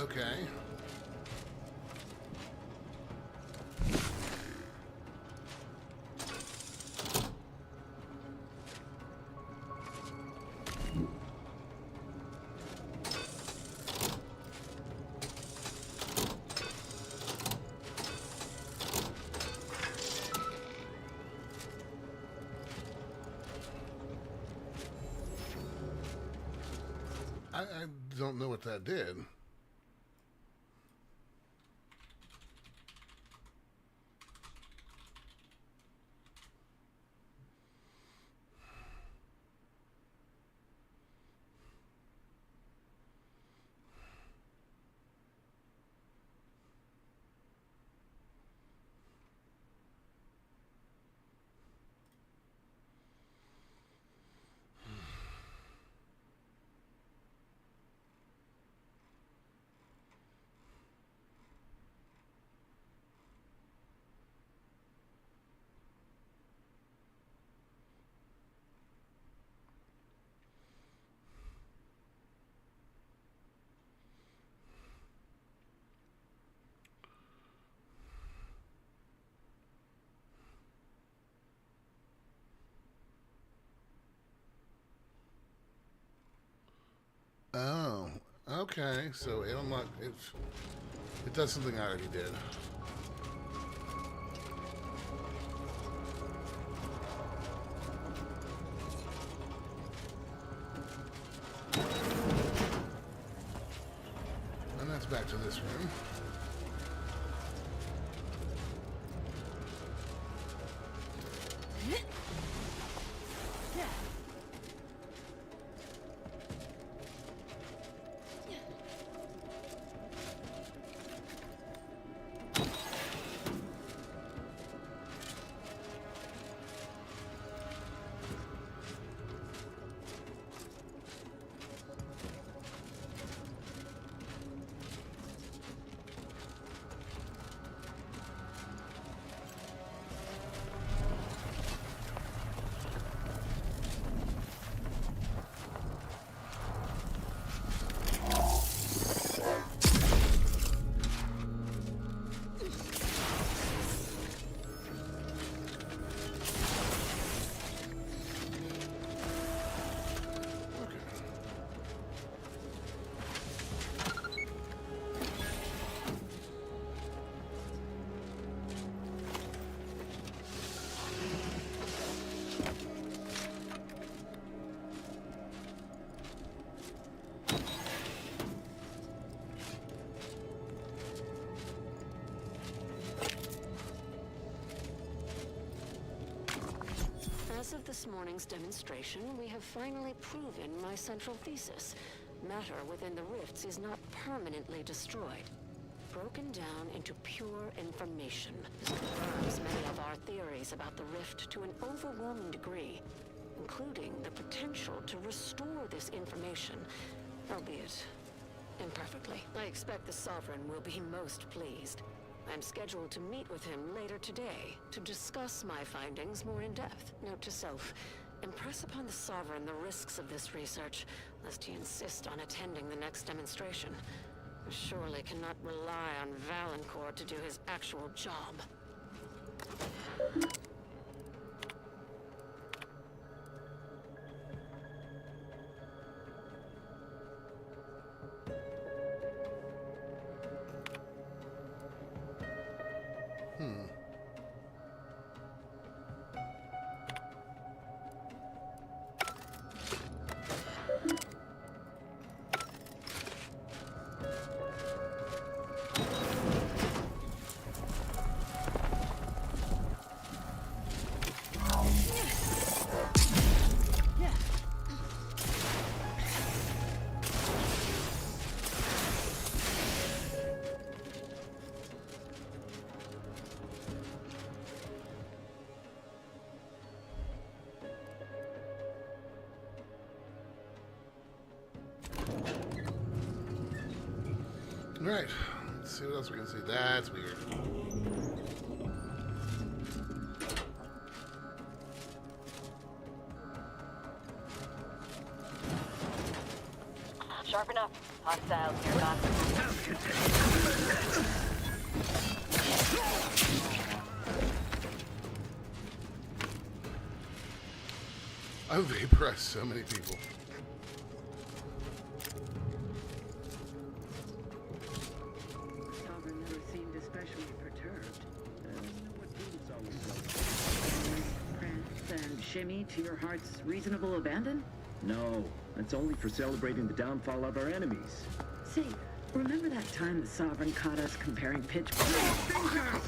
Okay. I don't know what that did. Oh, okay. So it unlocked it. It does something I already did. And that's back to this room. As of this morning's demonstration, we have finally proven my central thesis. Matter within the rifts is not permanently destroyed. Broken down into pure information. This confirms many of our theories about the rift to an overwhelming degree, including the potential to restore this information, albeit imperfectly. I expect the Sovereign will be most pleased. I'm scheduled to meet with him later today to discuss my findings more in depth. Note to self, impress upon the Sovereign the risks of this research, lest he insist on attending the next demonstration. I surely cannot rely on Valancourt to do his actual job. Right. Let's see what else we can see. That's weird. Sharpen up. Hostiles near dock. I vaporized so many people. Sovereign never seemed especially perturbed. You know what dudes always like. Prance and shimmy to your heart's reasonable abandon? No, that's only for celebrating the downfall of our enemies. Say, remember that time the Sovereign caught us comparing pitch fingers?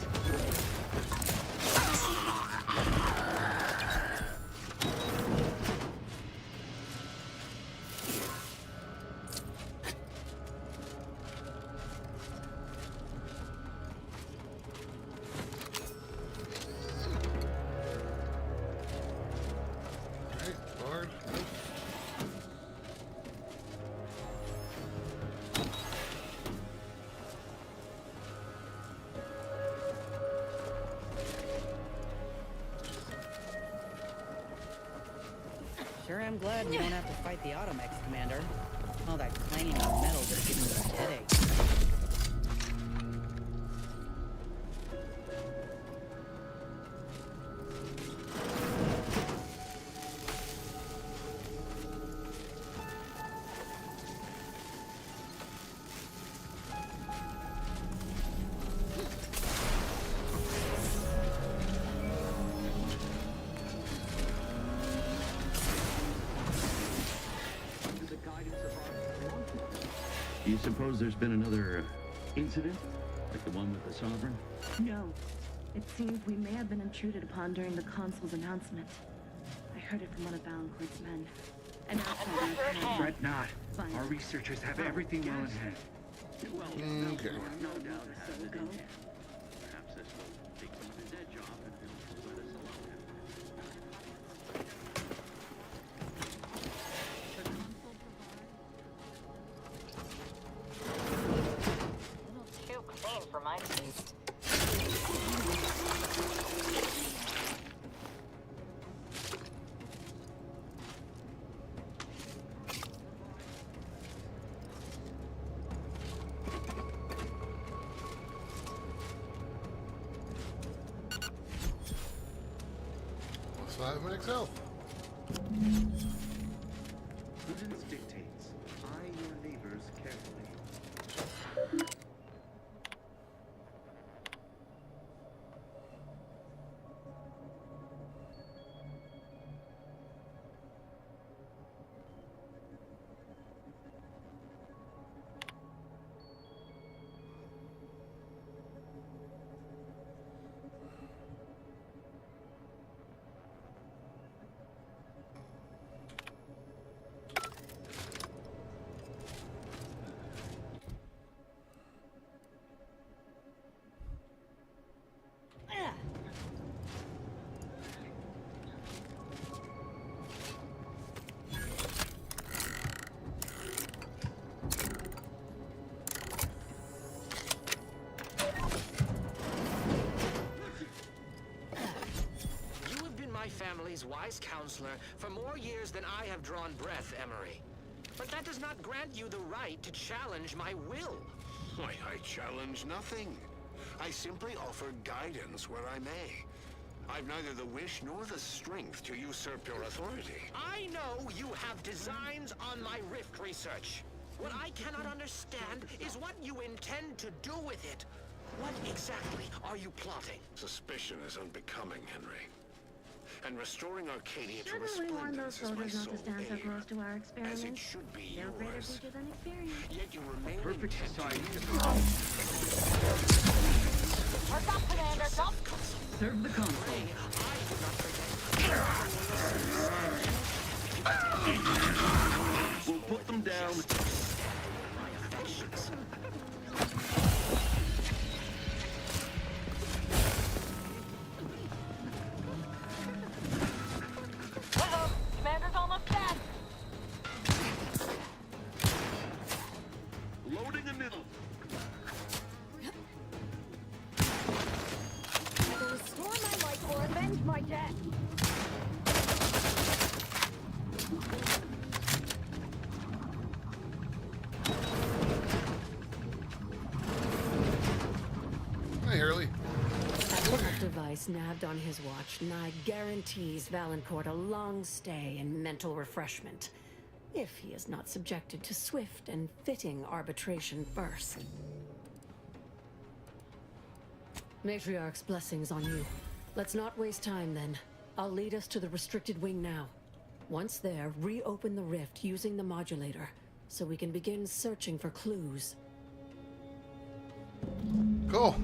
Sure am glad we don't have to fight the Automex, Commander. All that clanging of metal would have given me a headache. Do you suppose there's been another incident? Like the one with the Sovereign? No. It seems we may have been intruded upon during the Consul's announcement. I heard it from one of Valancourt's men. And outside Fret not. Our researchers have everything well in hand. Okay. No doubt has it in hand. Perhaps this will take some of his edge off and he'll let us alone. Too clean for my taste. Plus 5 max health. Prudence dictates. Eye your neighbors carefully. Family's wise counselor for more years than I have drawn breath, Emery. But that does not grant you the right to challenge my will. Why, I challenge nothing. I simply offer guidance where I may. I've neither the wish nor the strength to usurp your authority. I know you have designs on my rift research. What I cannot understand is what you intend to do with it. What exactly are you plotting? Suspicion is unbecoming, Henry. And restoring Arcadia to Should we warn those resplendence is my soldiers not sole to stand so aim. close to our experiments? As it should be No greater yours. teacher than experience. Yet you remain Perfect intent society to to use follow. Work up, Commander. Go. Serve the Consul. We'll put them down. Uh-oh, Commander's almost dead. Loading a middle. I will restore my life or avenge my snagged on his watch nigh guarantees Valancourt a long stay and mental refreshment, if he is not subjected to swift and fitting arbitration first. Matriarch's blessings on you. Let's not waste time then. I'll lead us to the restricted wing now. Once there, reopen the rift using the modulator, so we can begin searching for clues. Cool.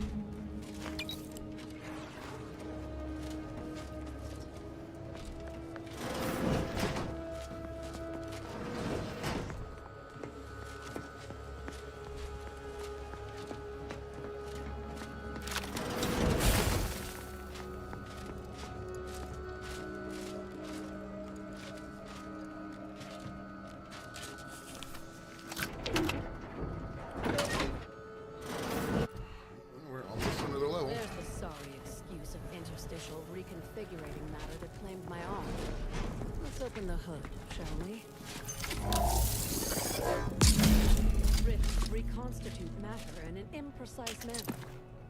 We're almost under the level. There's the sorry excuse of interstitial reconfigurating matter that claimed my arm. Let's open the hood, shall we? Rifts reconstitute matter in an imprecise manner,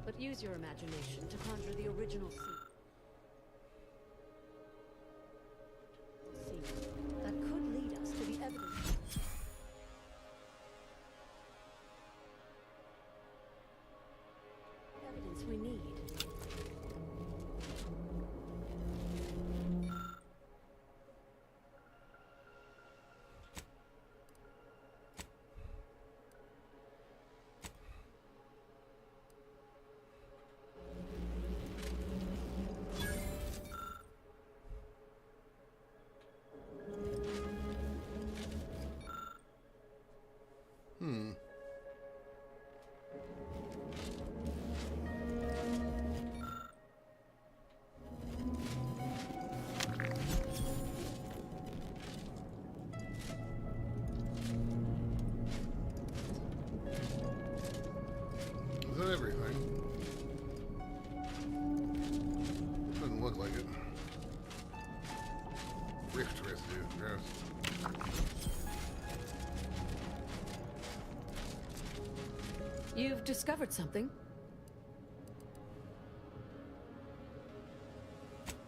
but use your imagination to conjure the original scene that could lead us to the evidence. Evidence we need. Is that everything? Doesn't look like it. Rift residue, gross. You've discovered something.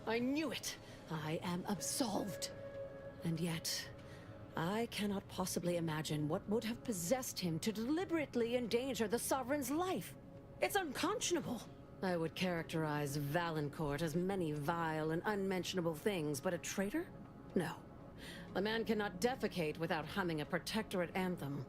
I knew it! I am absolved. And yet, I cannot possibly imagine what would have possessed him to deliberately endanger the Sovereign's life. It's unconscionable. I would characterize Valancourt as many vile and unmentionable things, but a traitor? No. A man cannot defecate without humming a protectorate anthem.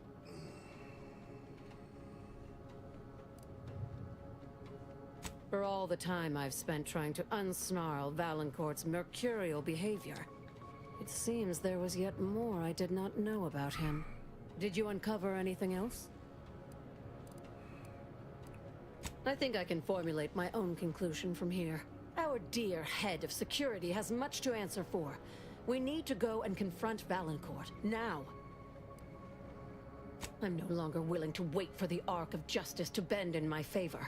For all the time I've spent trying to unsnarl Valancourt's mercurial behavior, it seems there was yet more I did not know about him. Did you uncover anything else? I think I can formulate my own conclusion from here. Our dear head of security has much to answer for. We need to go and confront Valancourt, now. I'm no longer willing to wait for the arc of justice to bend in my favor.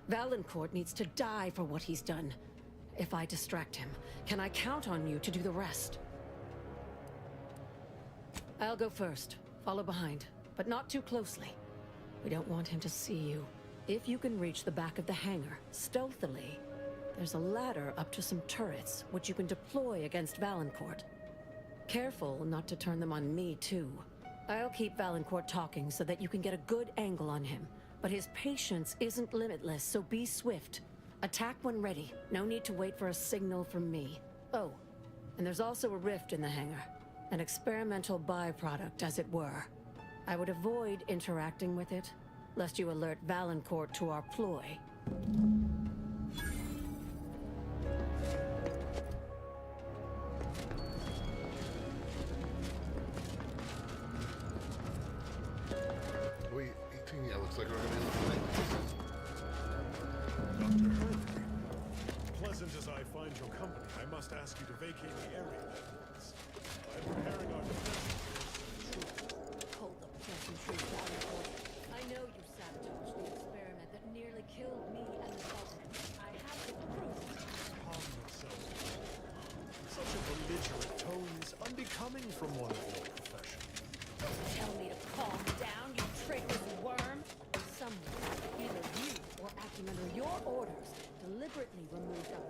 Valancourt needs to die for what he's done. If I distract him, can I count on you to do the rest? I'll go first, follow behind, but not too closely. We don't want him to see you. If you can reach the back of the hangar, stealthily, there's a ladder up to some turrets, which you can deploy against Valancourt. Careful not to turn them on me, too. I'll keep Valancourt talking so that you can get a good angle on him. But his patience isn't limitless, so be swift. Attack when ready. No need to wait for a signal from me. Oh, and there's also a rift in the hangar. An experimental byproduct, as it were. I would avoid interacting with it, lest you alert Valancourt to our ploy. Wait, 18, yeah, looks like we're gonna end the fight. Dr. Hervey, pleasant as I find your company, I must ask you to vacate the area at once. I'm preparing our defense. Hold the press and truth, Valancourt. I know you sabotaged the experiment that nearly killed me and the Sovereign. I have the proof. Calm yourself. Such a belligerent tone is unbecoming from one of your profession. Tell me to calm down, you traitorous worm. Someone, either you or acting under your orders, deliberately removed a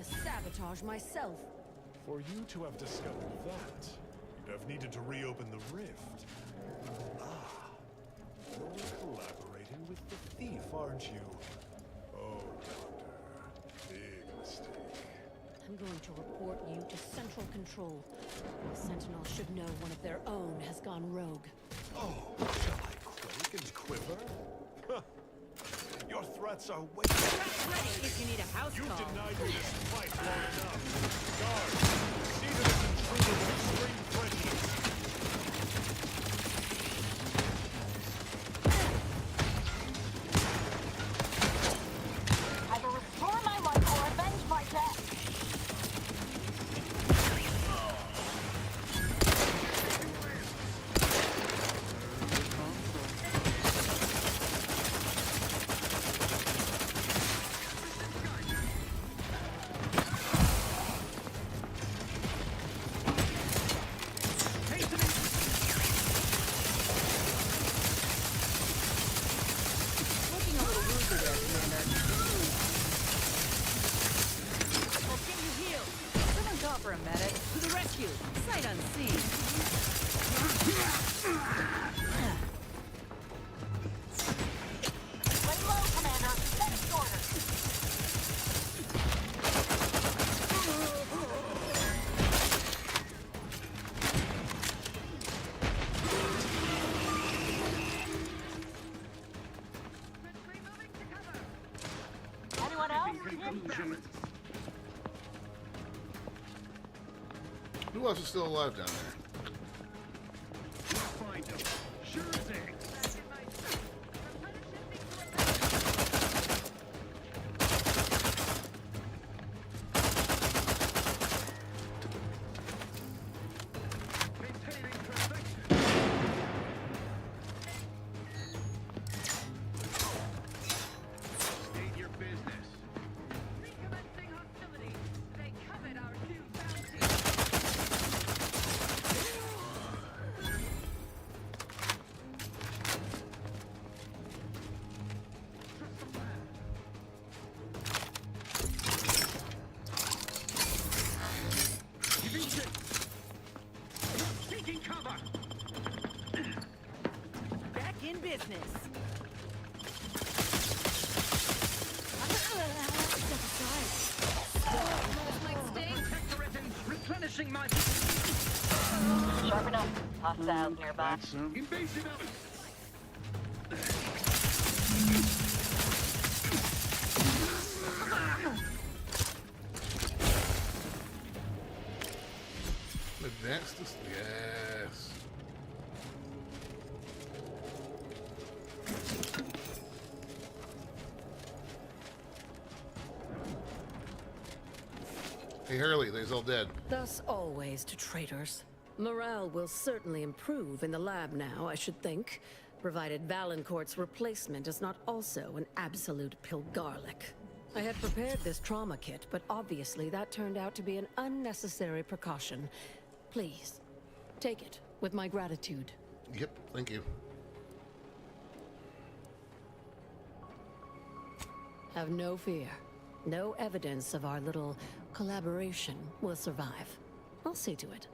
sabotage myself. For you to have discovered that, you'd have needed to reopen the rift. Ah, you're collaborating with the thief, aren't you? Oh, Doctor. Big mistake. I'm going to report you to Central Control. The Sentinels should know one of their own has gone rogue. Oh, shall I quake and quiver? Huh. Your threats are way ready if you need a house You've call. denied me this fight long enough. Guards, see to the control of extreme threats. I will restore my life or avenge my death. Looking a little woozy there, Commander. I'll get you healed. Someone call for a medic. To the rescue. Sight unseen. Lay low, Commander. Next order. Anyone else? Who else is still alive down there? Find them. Sure thing. Maintaining perfection. State your business. Recommencing hostilities. They covet our new bounty. Giving chase. Taking cover. Back in business. Protectorate and replenishing my... Sharp enough. Hostiles nearby. Invasive elements. Advance this. Yes. Hey, Hurley, they's all dead. Thus always to traitors. Morale will certainly improve in the lab now, I should think, provided Valancourt's replacement is not also an absolute pilgarlic. I had prepared this trauma kit, but obviously that turned out to be an unnecessary precaution. Please, take it with my gratitude. Yep, thank you. Have no fear. No evidence of our little collaboration will survive. I'll see to it.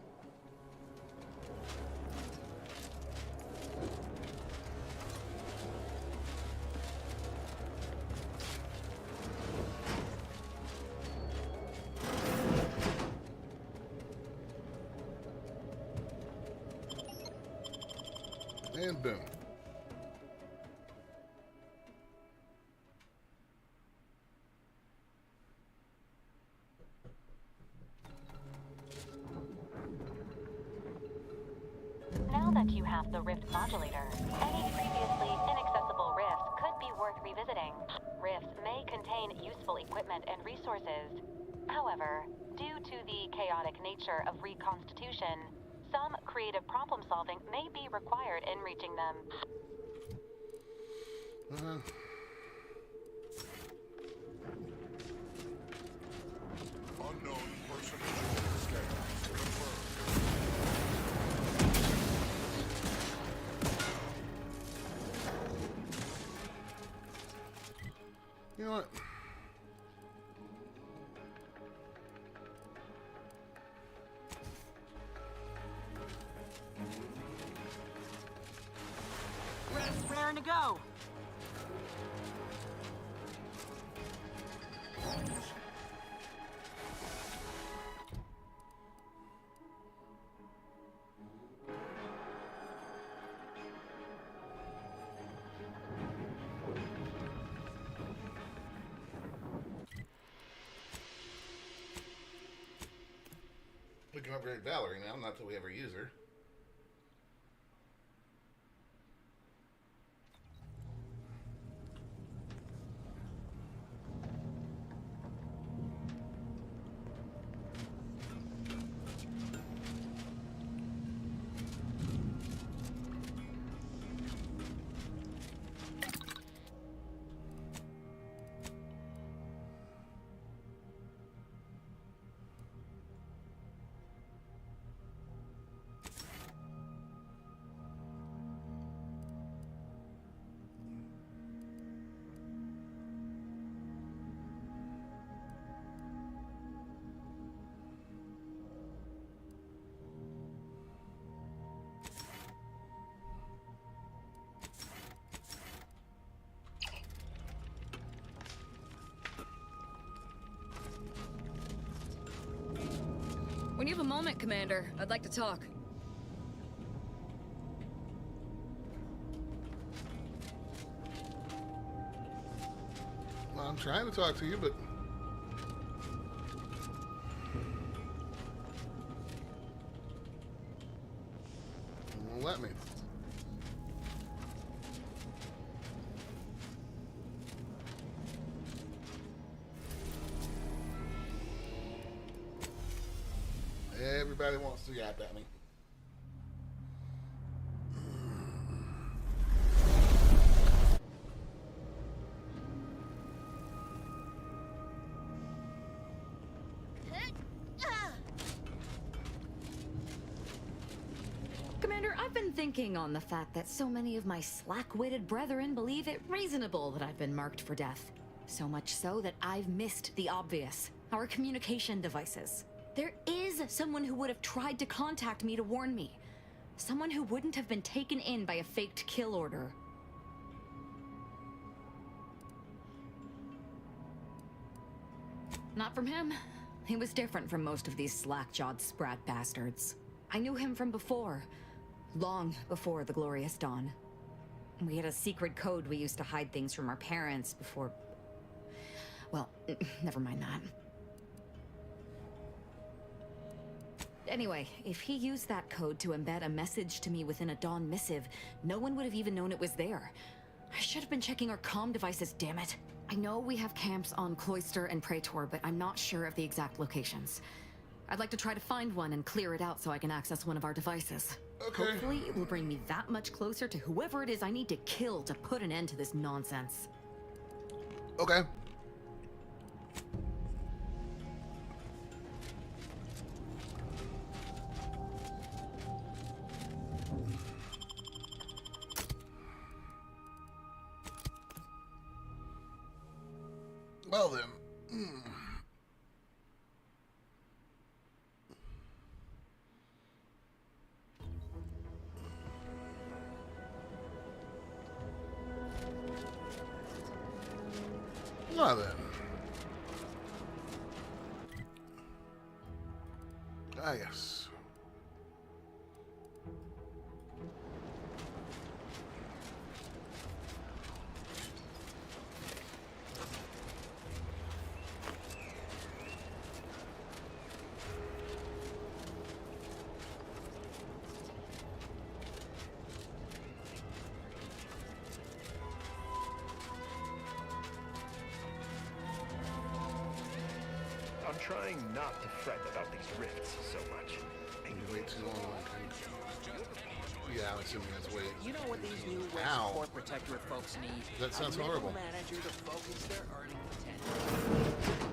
And boom. Now that you have the rift modulator, any previously inaccessible rifts could be worth revisiting. Rifts may contain useful equipment and resources. However, due to the chaotic nature of reconstitution, some creative problem solving may be required in reaching them. Unknown personal scale. You know what? raring to go. We can upgrade Valerie now, not that we ever use her. When you have a moment, Commander, I'd like to talk. Well, I'm trying to talk to you, but... you won't let me. Everybody wants to yap at me. Commander, I've been thinking on the fact that so many of my slack-witted brethren believe it reasonable that I've been marked for death. So much so that I've missed the obvious, our communication devices. There is someone who would have tried to contact me to warn me. Someone who wouldn't have been taken in by a faked kill order. Not from him. He was different from most of these slack-jawed sprat bastards. I knew him from before. Long before the Glorious Dawn. We had a secret code we used to hide things from our parents before... well, never mind that. Anyway, if he used that code to embed a message to me within a Dawn missive, no one would have even known it was there. I should have been checking our comm devices, damn it. I know we have camps on Cloister and Praetor, but I'm not sure of the exact locations. I'd like to try to find one and clear it out so I can access one of our devices. Okay. Hopefully, it will bring me that much closer to whoever it is I need to kill to put an end to this nonsense. Okay. Well then. Well then. Ah, yes. I'm trying not to fret about these rifts so much. You wait too long. Yeah, I'm assuming that's wait. You know what these new Ow. Core Protectorate folks need? That sounds a horrible. manager to focus their earning potential.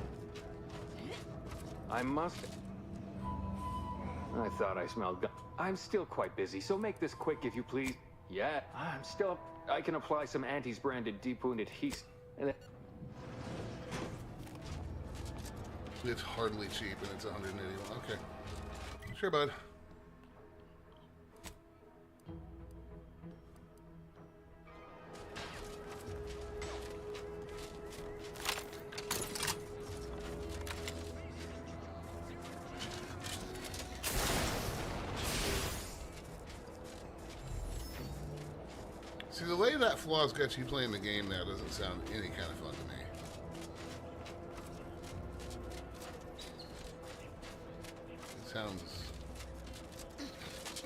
I must... I thought I smelled gun. I'm still quite busy, so make this quick if you please. Yeah, I'm still... I can apply some Antis branded deep wound adhesive. It's hardly cheap, and it's 181. Okay. Sure, bud. the way that flaw's got you playing the game now doesn't sound any kind of fun to me. It sounds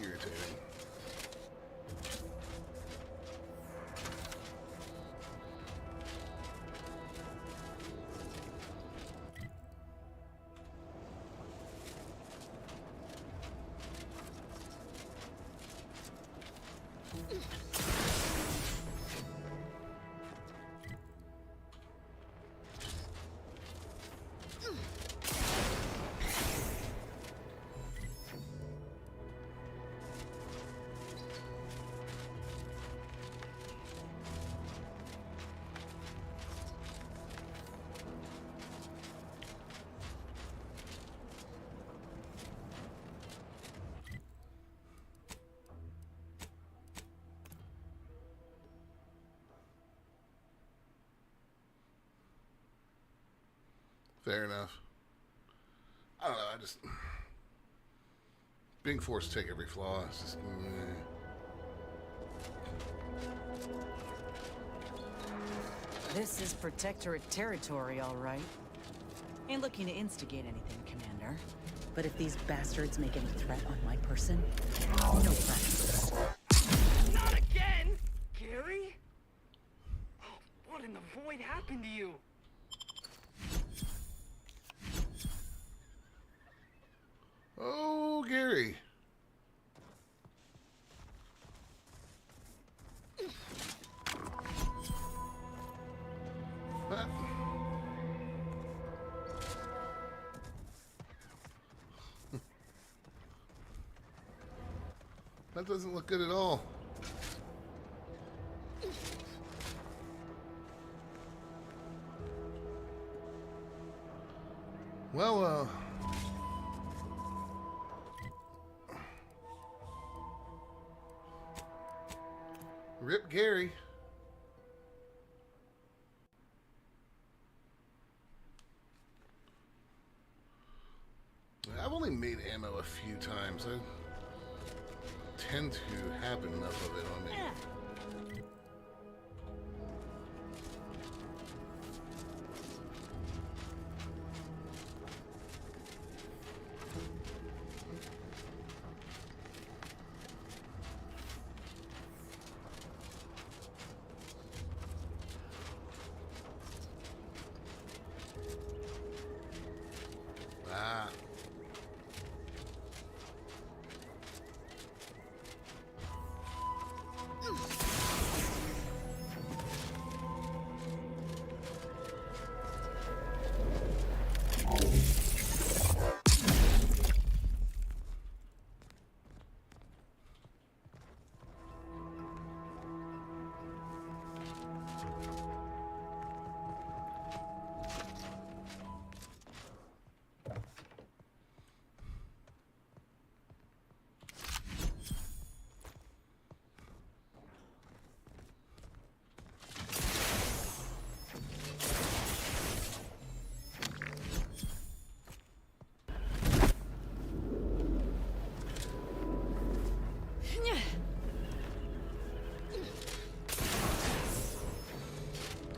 irritating. Fair enough. I don't know, I just... being forced to take every flaw, it's just... This is Protectorate territory, all right. Ain't looking to instigate anything, Commander. But if these bastards make any threat on my person, no practice. Not again! Gary? What in the void happened to you? Oh, Gary. What? That doesn't look good at all. Well, rip Gary. I've only made ammo a few times. I tend to have enough of it on me. Ah.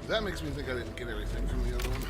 That makes me think I didn't get everything from the other one.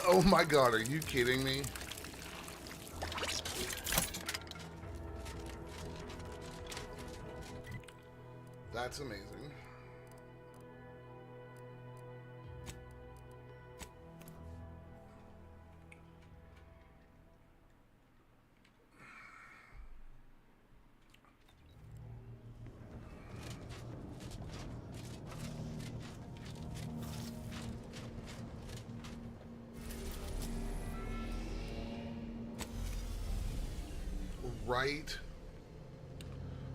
Oh my god, are you kidding me? That's amazing. right.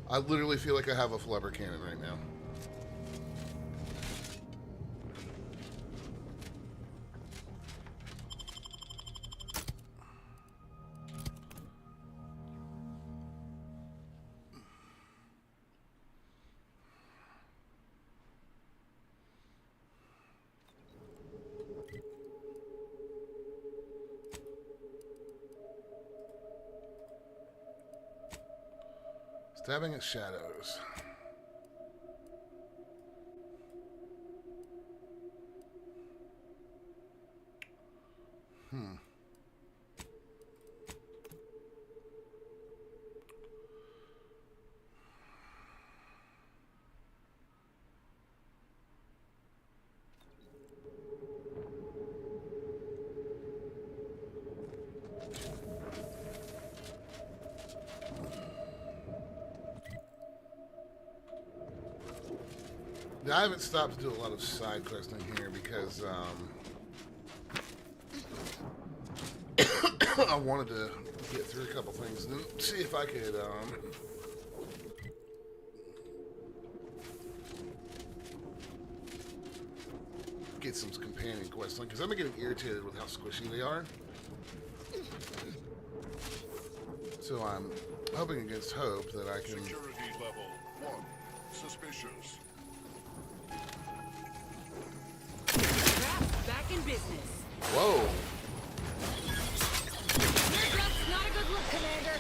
I literally feel like I have a flubber cannon right now. Stabbing at shadows. I haven't stopped to do a lot of side questing here because I wanted to get through a couple things and see if I could get some companion questing because I'm getting irritated with how squishy they are. So I'm hoping against hope that I can. Security level 1. Suspicious. Back in business. Whoa. That's not a good look, Commander.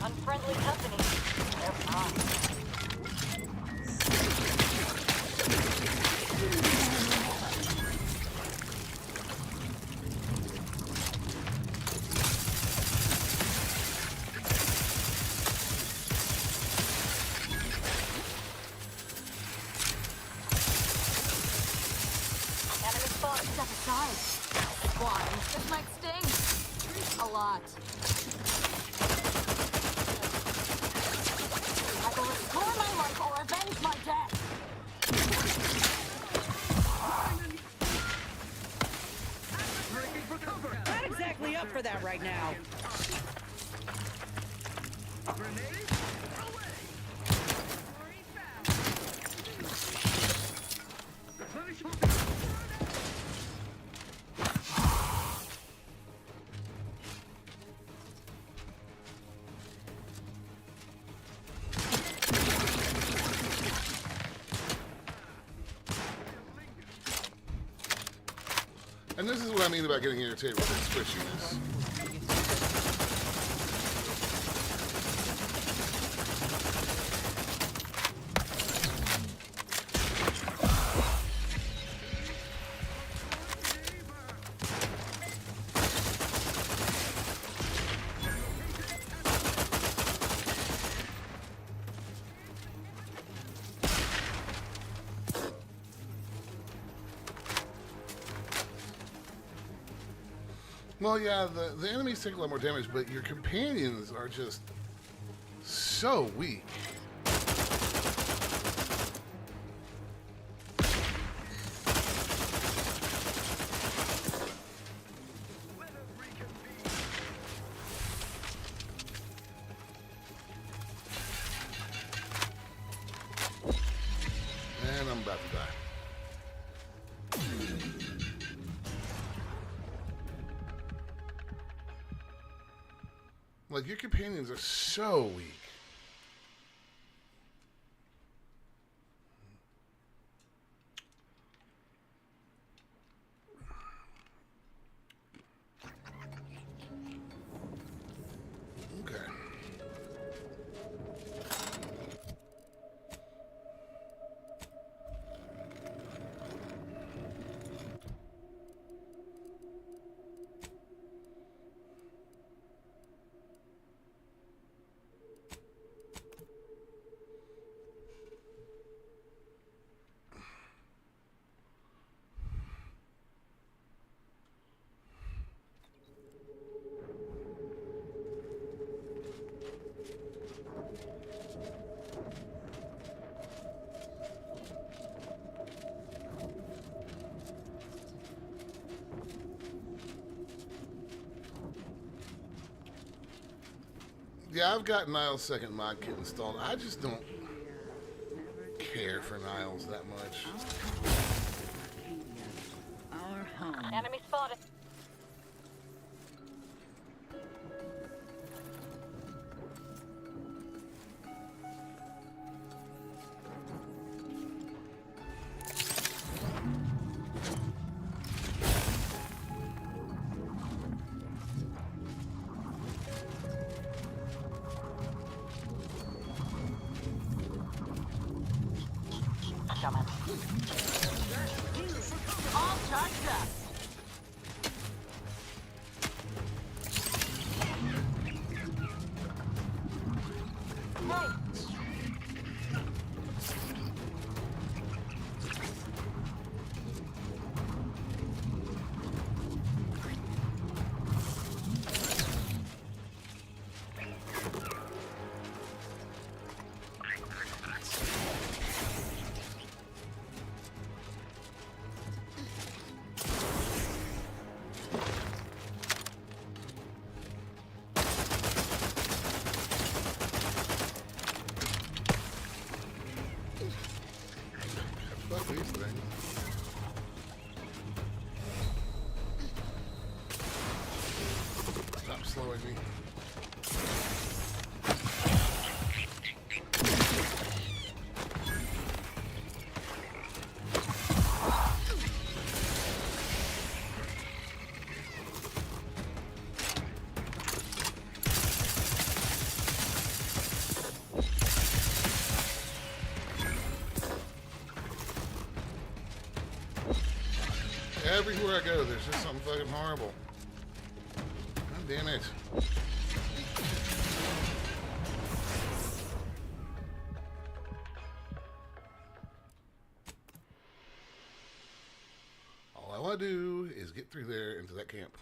Unfriendly company. They're fine. Step aside. Swine, this might sting. A lot. I will restore my life or avenge my death. Not exactly up for that right now. And this is what I mean about getting irritated with that squishiness. Well, yeah, the enemies take a lot more damage, but your companions are just so weak. And I'm about to die. Like, your companions are so weak. Okay. Yeah, I've got Niles' second mod kit installed. I just don't care for Niles that much. Our home. Enemy spotted. All charged up. Hey. Fuck these things. Stop slowing me. Everywhere I go, there's just something fucking horrible. God damn it. All I want to do is get through there into that camp.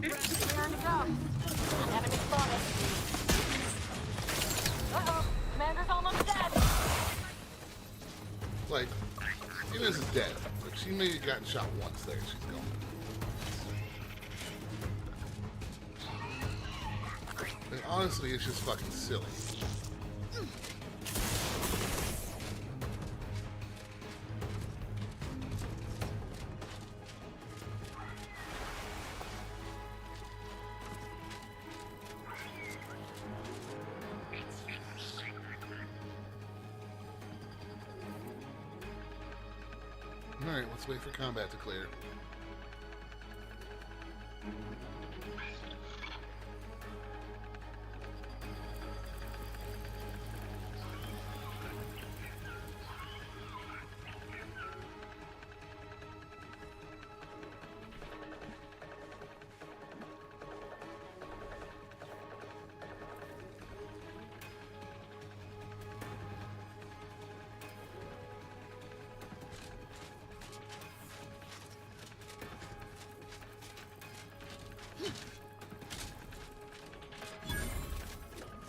Turn to go. Enemy spotted. Uh-oh. Commander's almost dead. Like, Inez is dead. Like, she may have gotten shot once there. She's gone. And honestly, it's just fucking silly. Alright, let's wait for combat to clear.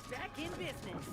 Back in business.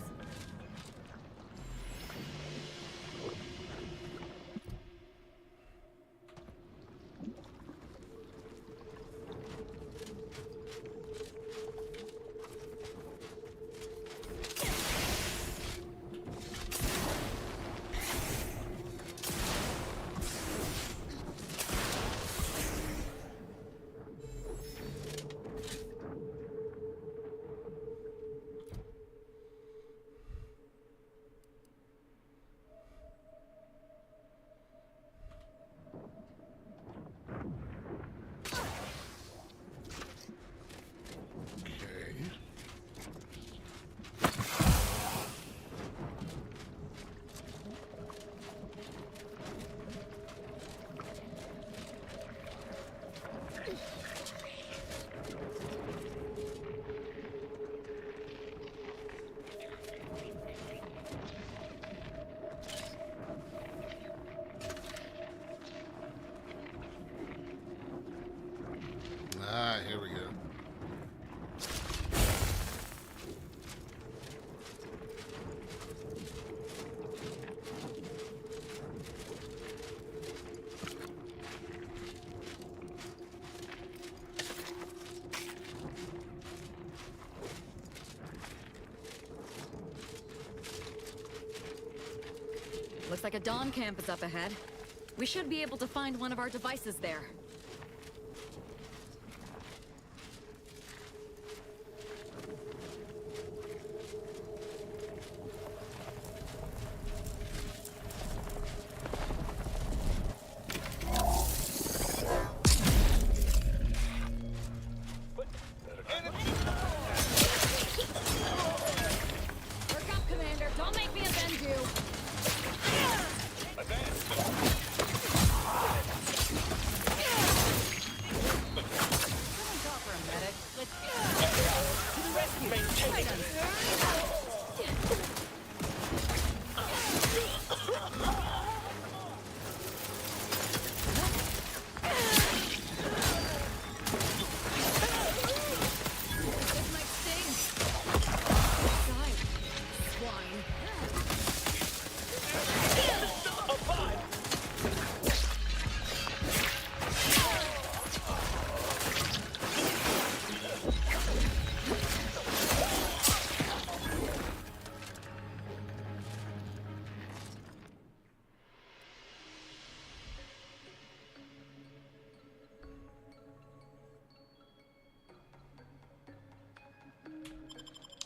Looks like a Dawn camp is up ahead. We should be able to find one of our devices there.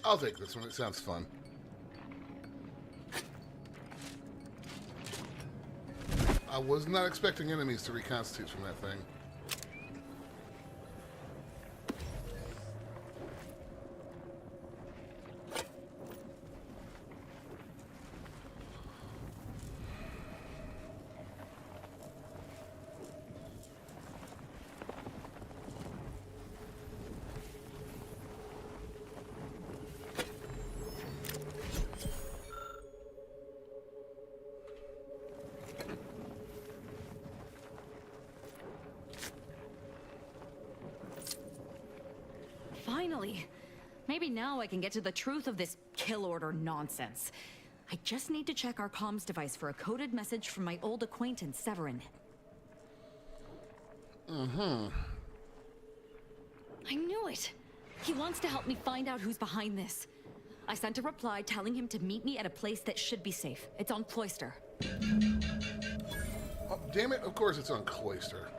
I'll take this one. It sounds fun. I was not expecting enemies to reconstitute from that thing. Finally! Maybe now I can get to the truth of this kill order nonsense. I just need to check our comms device for a coded message from my old acquaintance, Severin. Mm-hmm. I knew it! He wants to help me find out who's behind this. I sent a reply telling him to meet me at a place that should be safe. It's on Cloister. Oh, damn it. Of course it's on Cloister.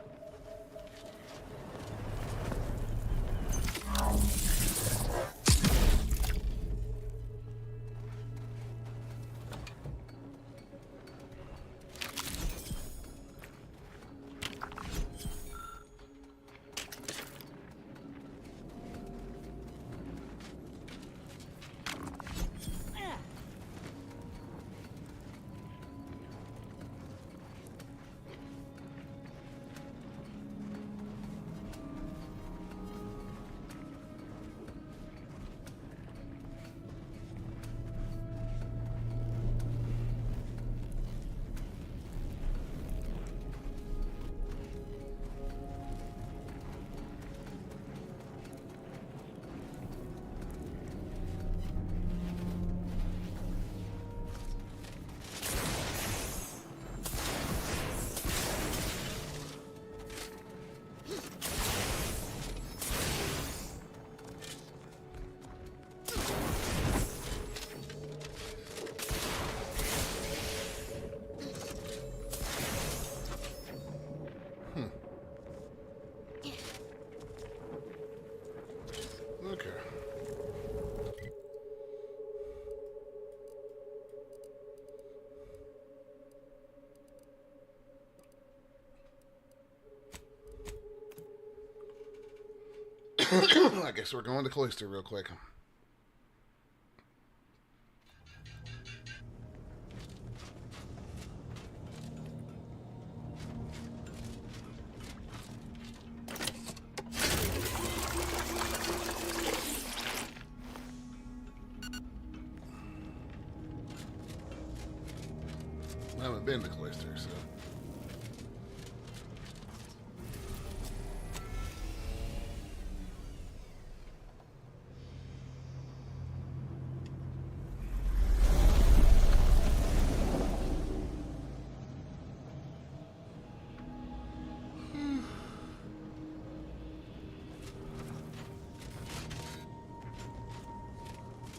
Okay. I guess we're going to Cloister real quick. I haven't been to Cloister, so...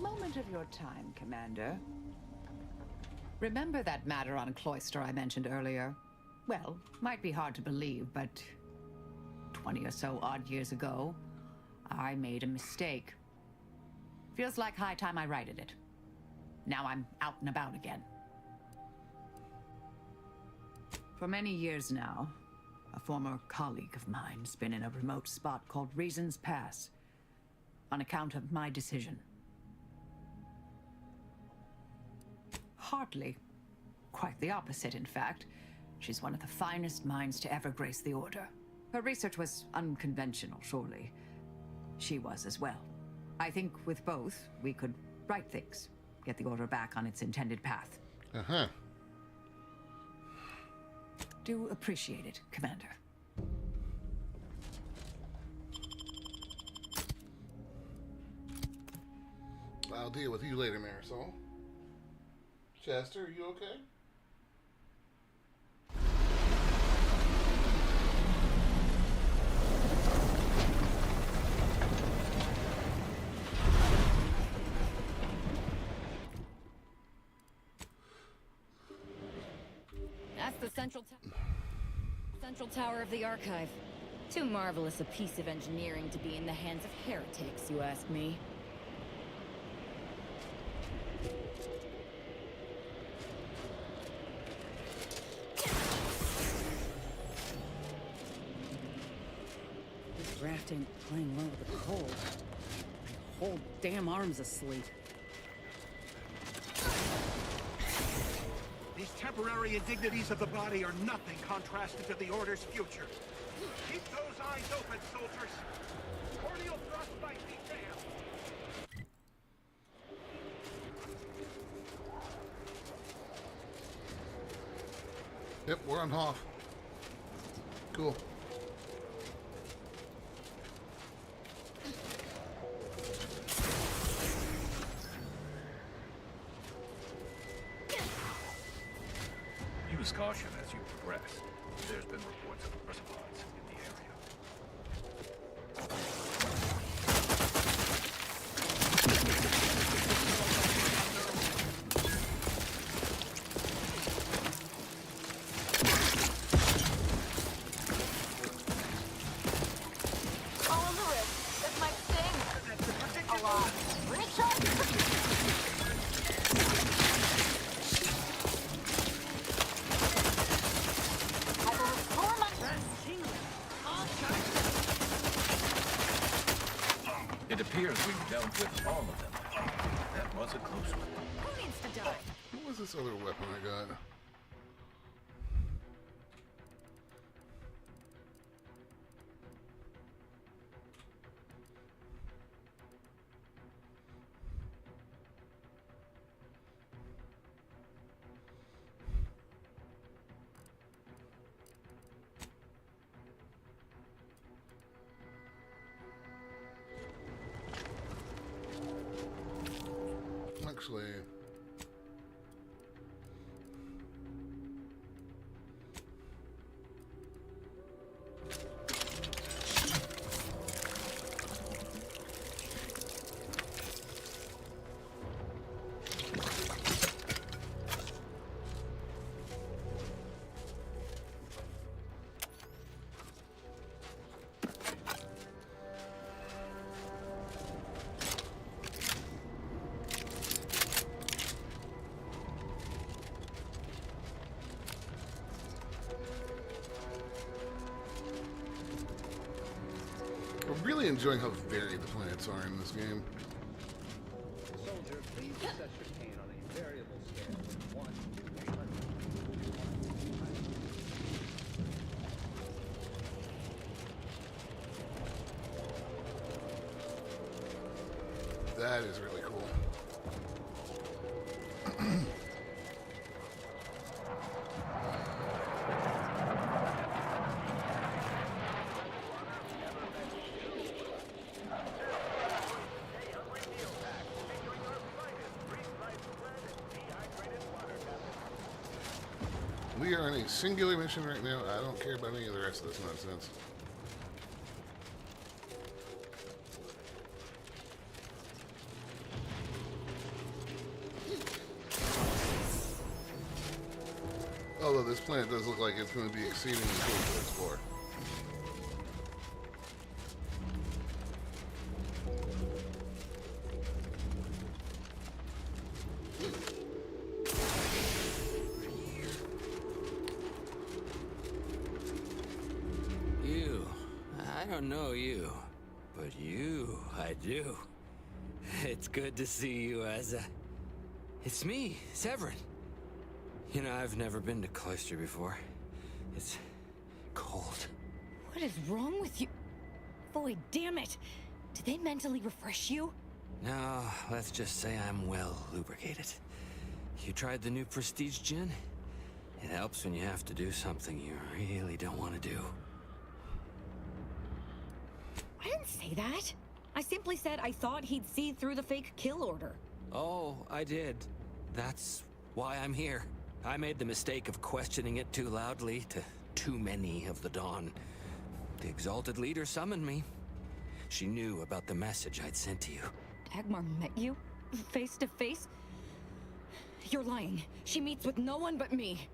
Moment of your time, Commander. Remember that matter on Cloister I mentioned earlier? Well, might be hard to believe, but 20 or so odd years ago, I made a mistake. Feels like high time I righted it. Now I'm out and about again. For many years now, a former colleague of mine's been in a remote spot called Reasons Pass, on account of my decision. Hardly. Quite the opposite, in fact. She's one of the finest minds to ever grace the Order. Her research was unconventional, surely. She was as well. I think with both, we could right things, get the Order back on its intended path. Uh-huh. Do appreciate it, Commander. I'll deal with you later, Marisol. Chester, are you okay? That's the central tower of the Archive. Too marvelous a piece of engineering to be in the hands of heretics, you ask me. This raft ain't playing well with the cold. My whole damn arm's asleep. These temporary indignities of the body are nothing contrasted to the Order's future. Keep those eyes open, soldiers. Cordial thrust by detail. Yep, we're on Hoff. Cool. Use caution as you progress. There's been reports of response in the area. Follow the rift. This might sting. A lot. Reach up. It appears we've dealt with all of them. That was a close one. Who needs to die? What was this other weapon I got? Actually, I'm really enjoying how varied the planets are in this game. Soldier, please set your cane on a variable scale from 1 to 100. That is really cool. We are on a singular mission right now. I don't care about any of the rest of this nonsense. Although this planet does look like it's going to be exceedingly cool to explore. You. I don't know you, but you, I do. It's good to see you, Asa. It's me, Severin. You know, I've never been to Cloister before. It's cold. What is wrong with you? Boy, damn it! Did they mentally refresh you? No, let's just say I'm well lubricated. You tried the new Prestige gin? It helps when you have to do something you really don't want to do. I didn't say that. I simply said I thought he'd see through the fake kill order. Oh, I did. That's why I'm here. I made the mistake of questioning it too loudly to too many of the Dawn. The Exalted Leader summoned me. She knew about the message I'd sent to you. Dagmar met you? Face to face? You're lying. She meets with no one but me.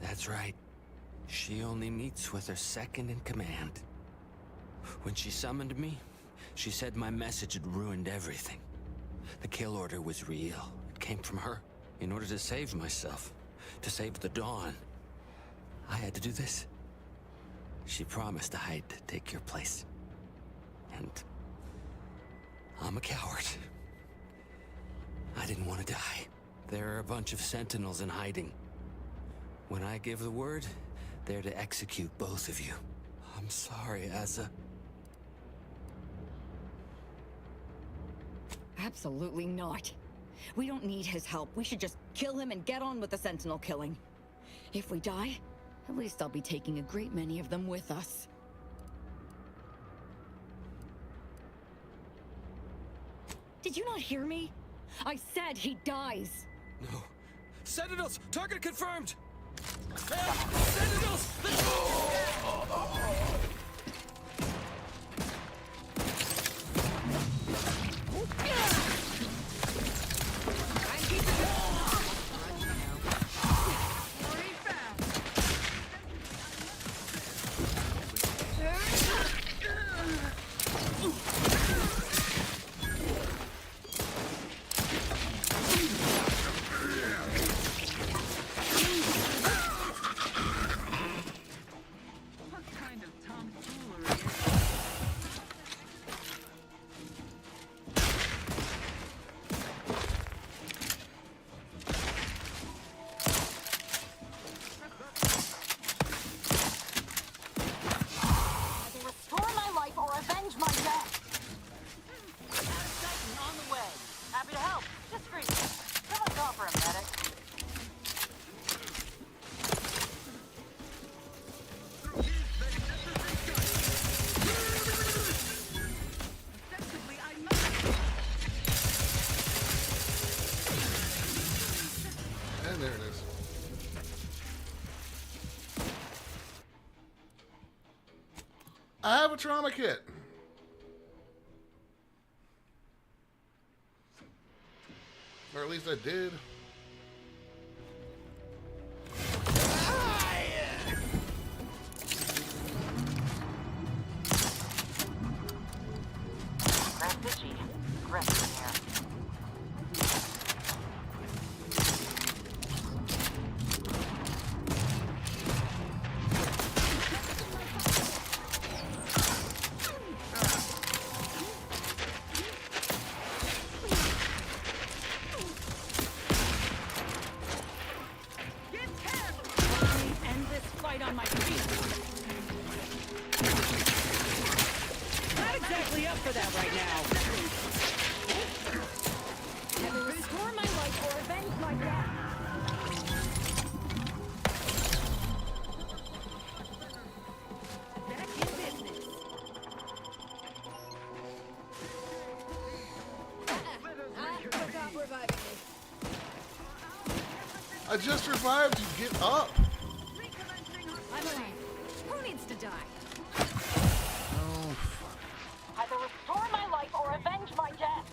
That's right. She only meets with her second in command. When she summoned me, she said my message had ruined everything. The kill order was real. It came from her. In order to save myself, to save the Dawn, I had to do this. She promised I'd take your place. And I'm a coward. I didn't want to die. There are a bunch of sentinels in hiding. When I give the word, they're to execute both of you. I'm sorry, Asa. Absolutely not. We don't need his help. We should just kill him and get on with the Sentinel killing. If we die, at least I'll be taking a great many of them with us. Did you not hear me? I said he dies. No. Sentinels! Target confirmed! Sentinels! There it is. I have a trauma kit. Or at least I did. I just revived you. Get up. I'm alive. Who needs to die? Oh, fuck. Either restore my life or avenge my death.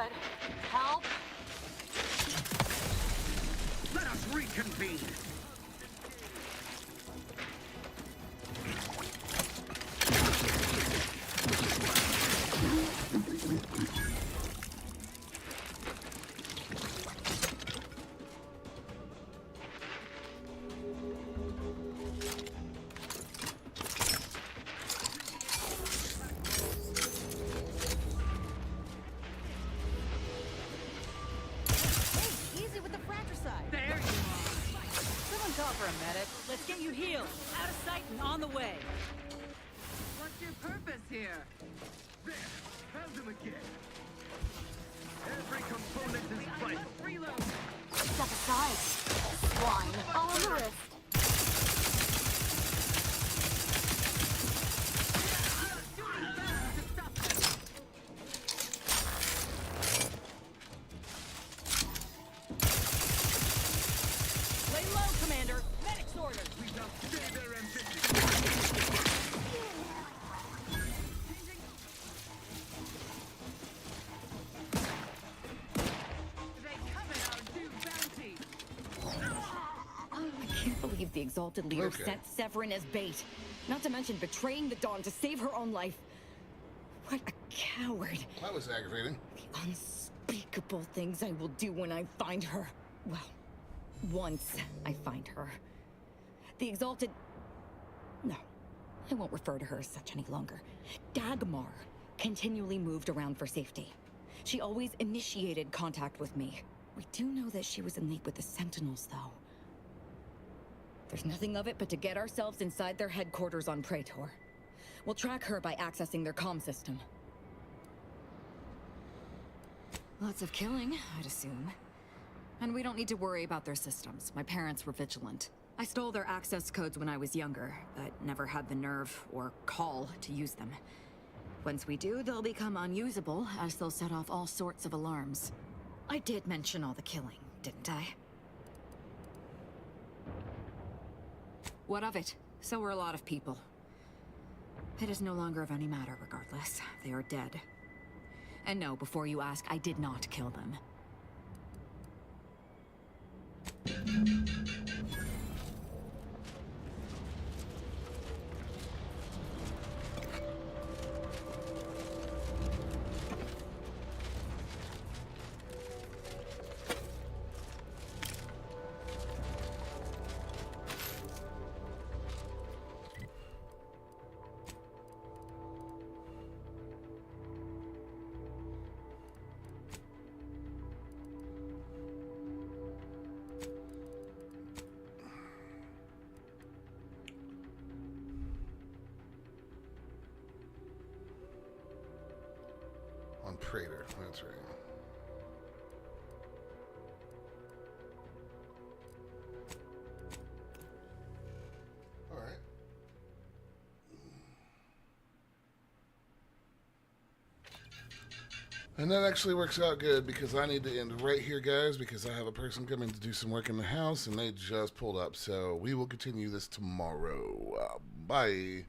good. Help? Let us reconvene. Easy with the fratricide. There you are. Someone call for a medic. Let's get you healed. Out of sight and on the way. What's your purpose here? There, found him again. Every component is vital. Reload. Step aside. Swine. All on the wrist. Lay low, Commander. Medic's ordered. We shall stay their ambition. They come at our due bounty. I can't believe the Exalted Leader Okay. set Severin as bait. Not to mention betraying the Dawn to save her own life. What a coward. That was aggravating. The unspeakable things I will do when I find her. Well, once I find her. The Exalted... No, I won't refer to her as such any longer. Dagmar continually moved around for safety. She always initiated contact with me. We do know that she was in league with the Sentinels, though. There's nothing of it but to get ourselves inside their headquarters on Praetor. We'll track her by accessing their comm system. Lots of killing, I'd assume. And we don't need to worry about their systems. My parents were vigilant. I stole their access codes when I was younger, but never had the nerve or call to use them. Once we do, they'll become unusable, as they'll set off all sorts of alarms. I did mention all the killing, didn't I? What of it? So were a lot of people. It is no longer of any matter, regardless. They are dead. And no, before you ask, I did not kill them. On Praetor, that's right. Alright. And that actually works out good because I need to end right here, guys, because I have a person coming to do some work in the house and they just pulled up. So we will continue this tomorrow. Bye.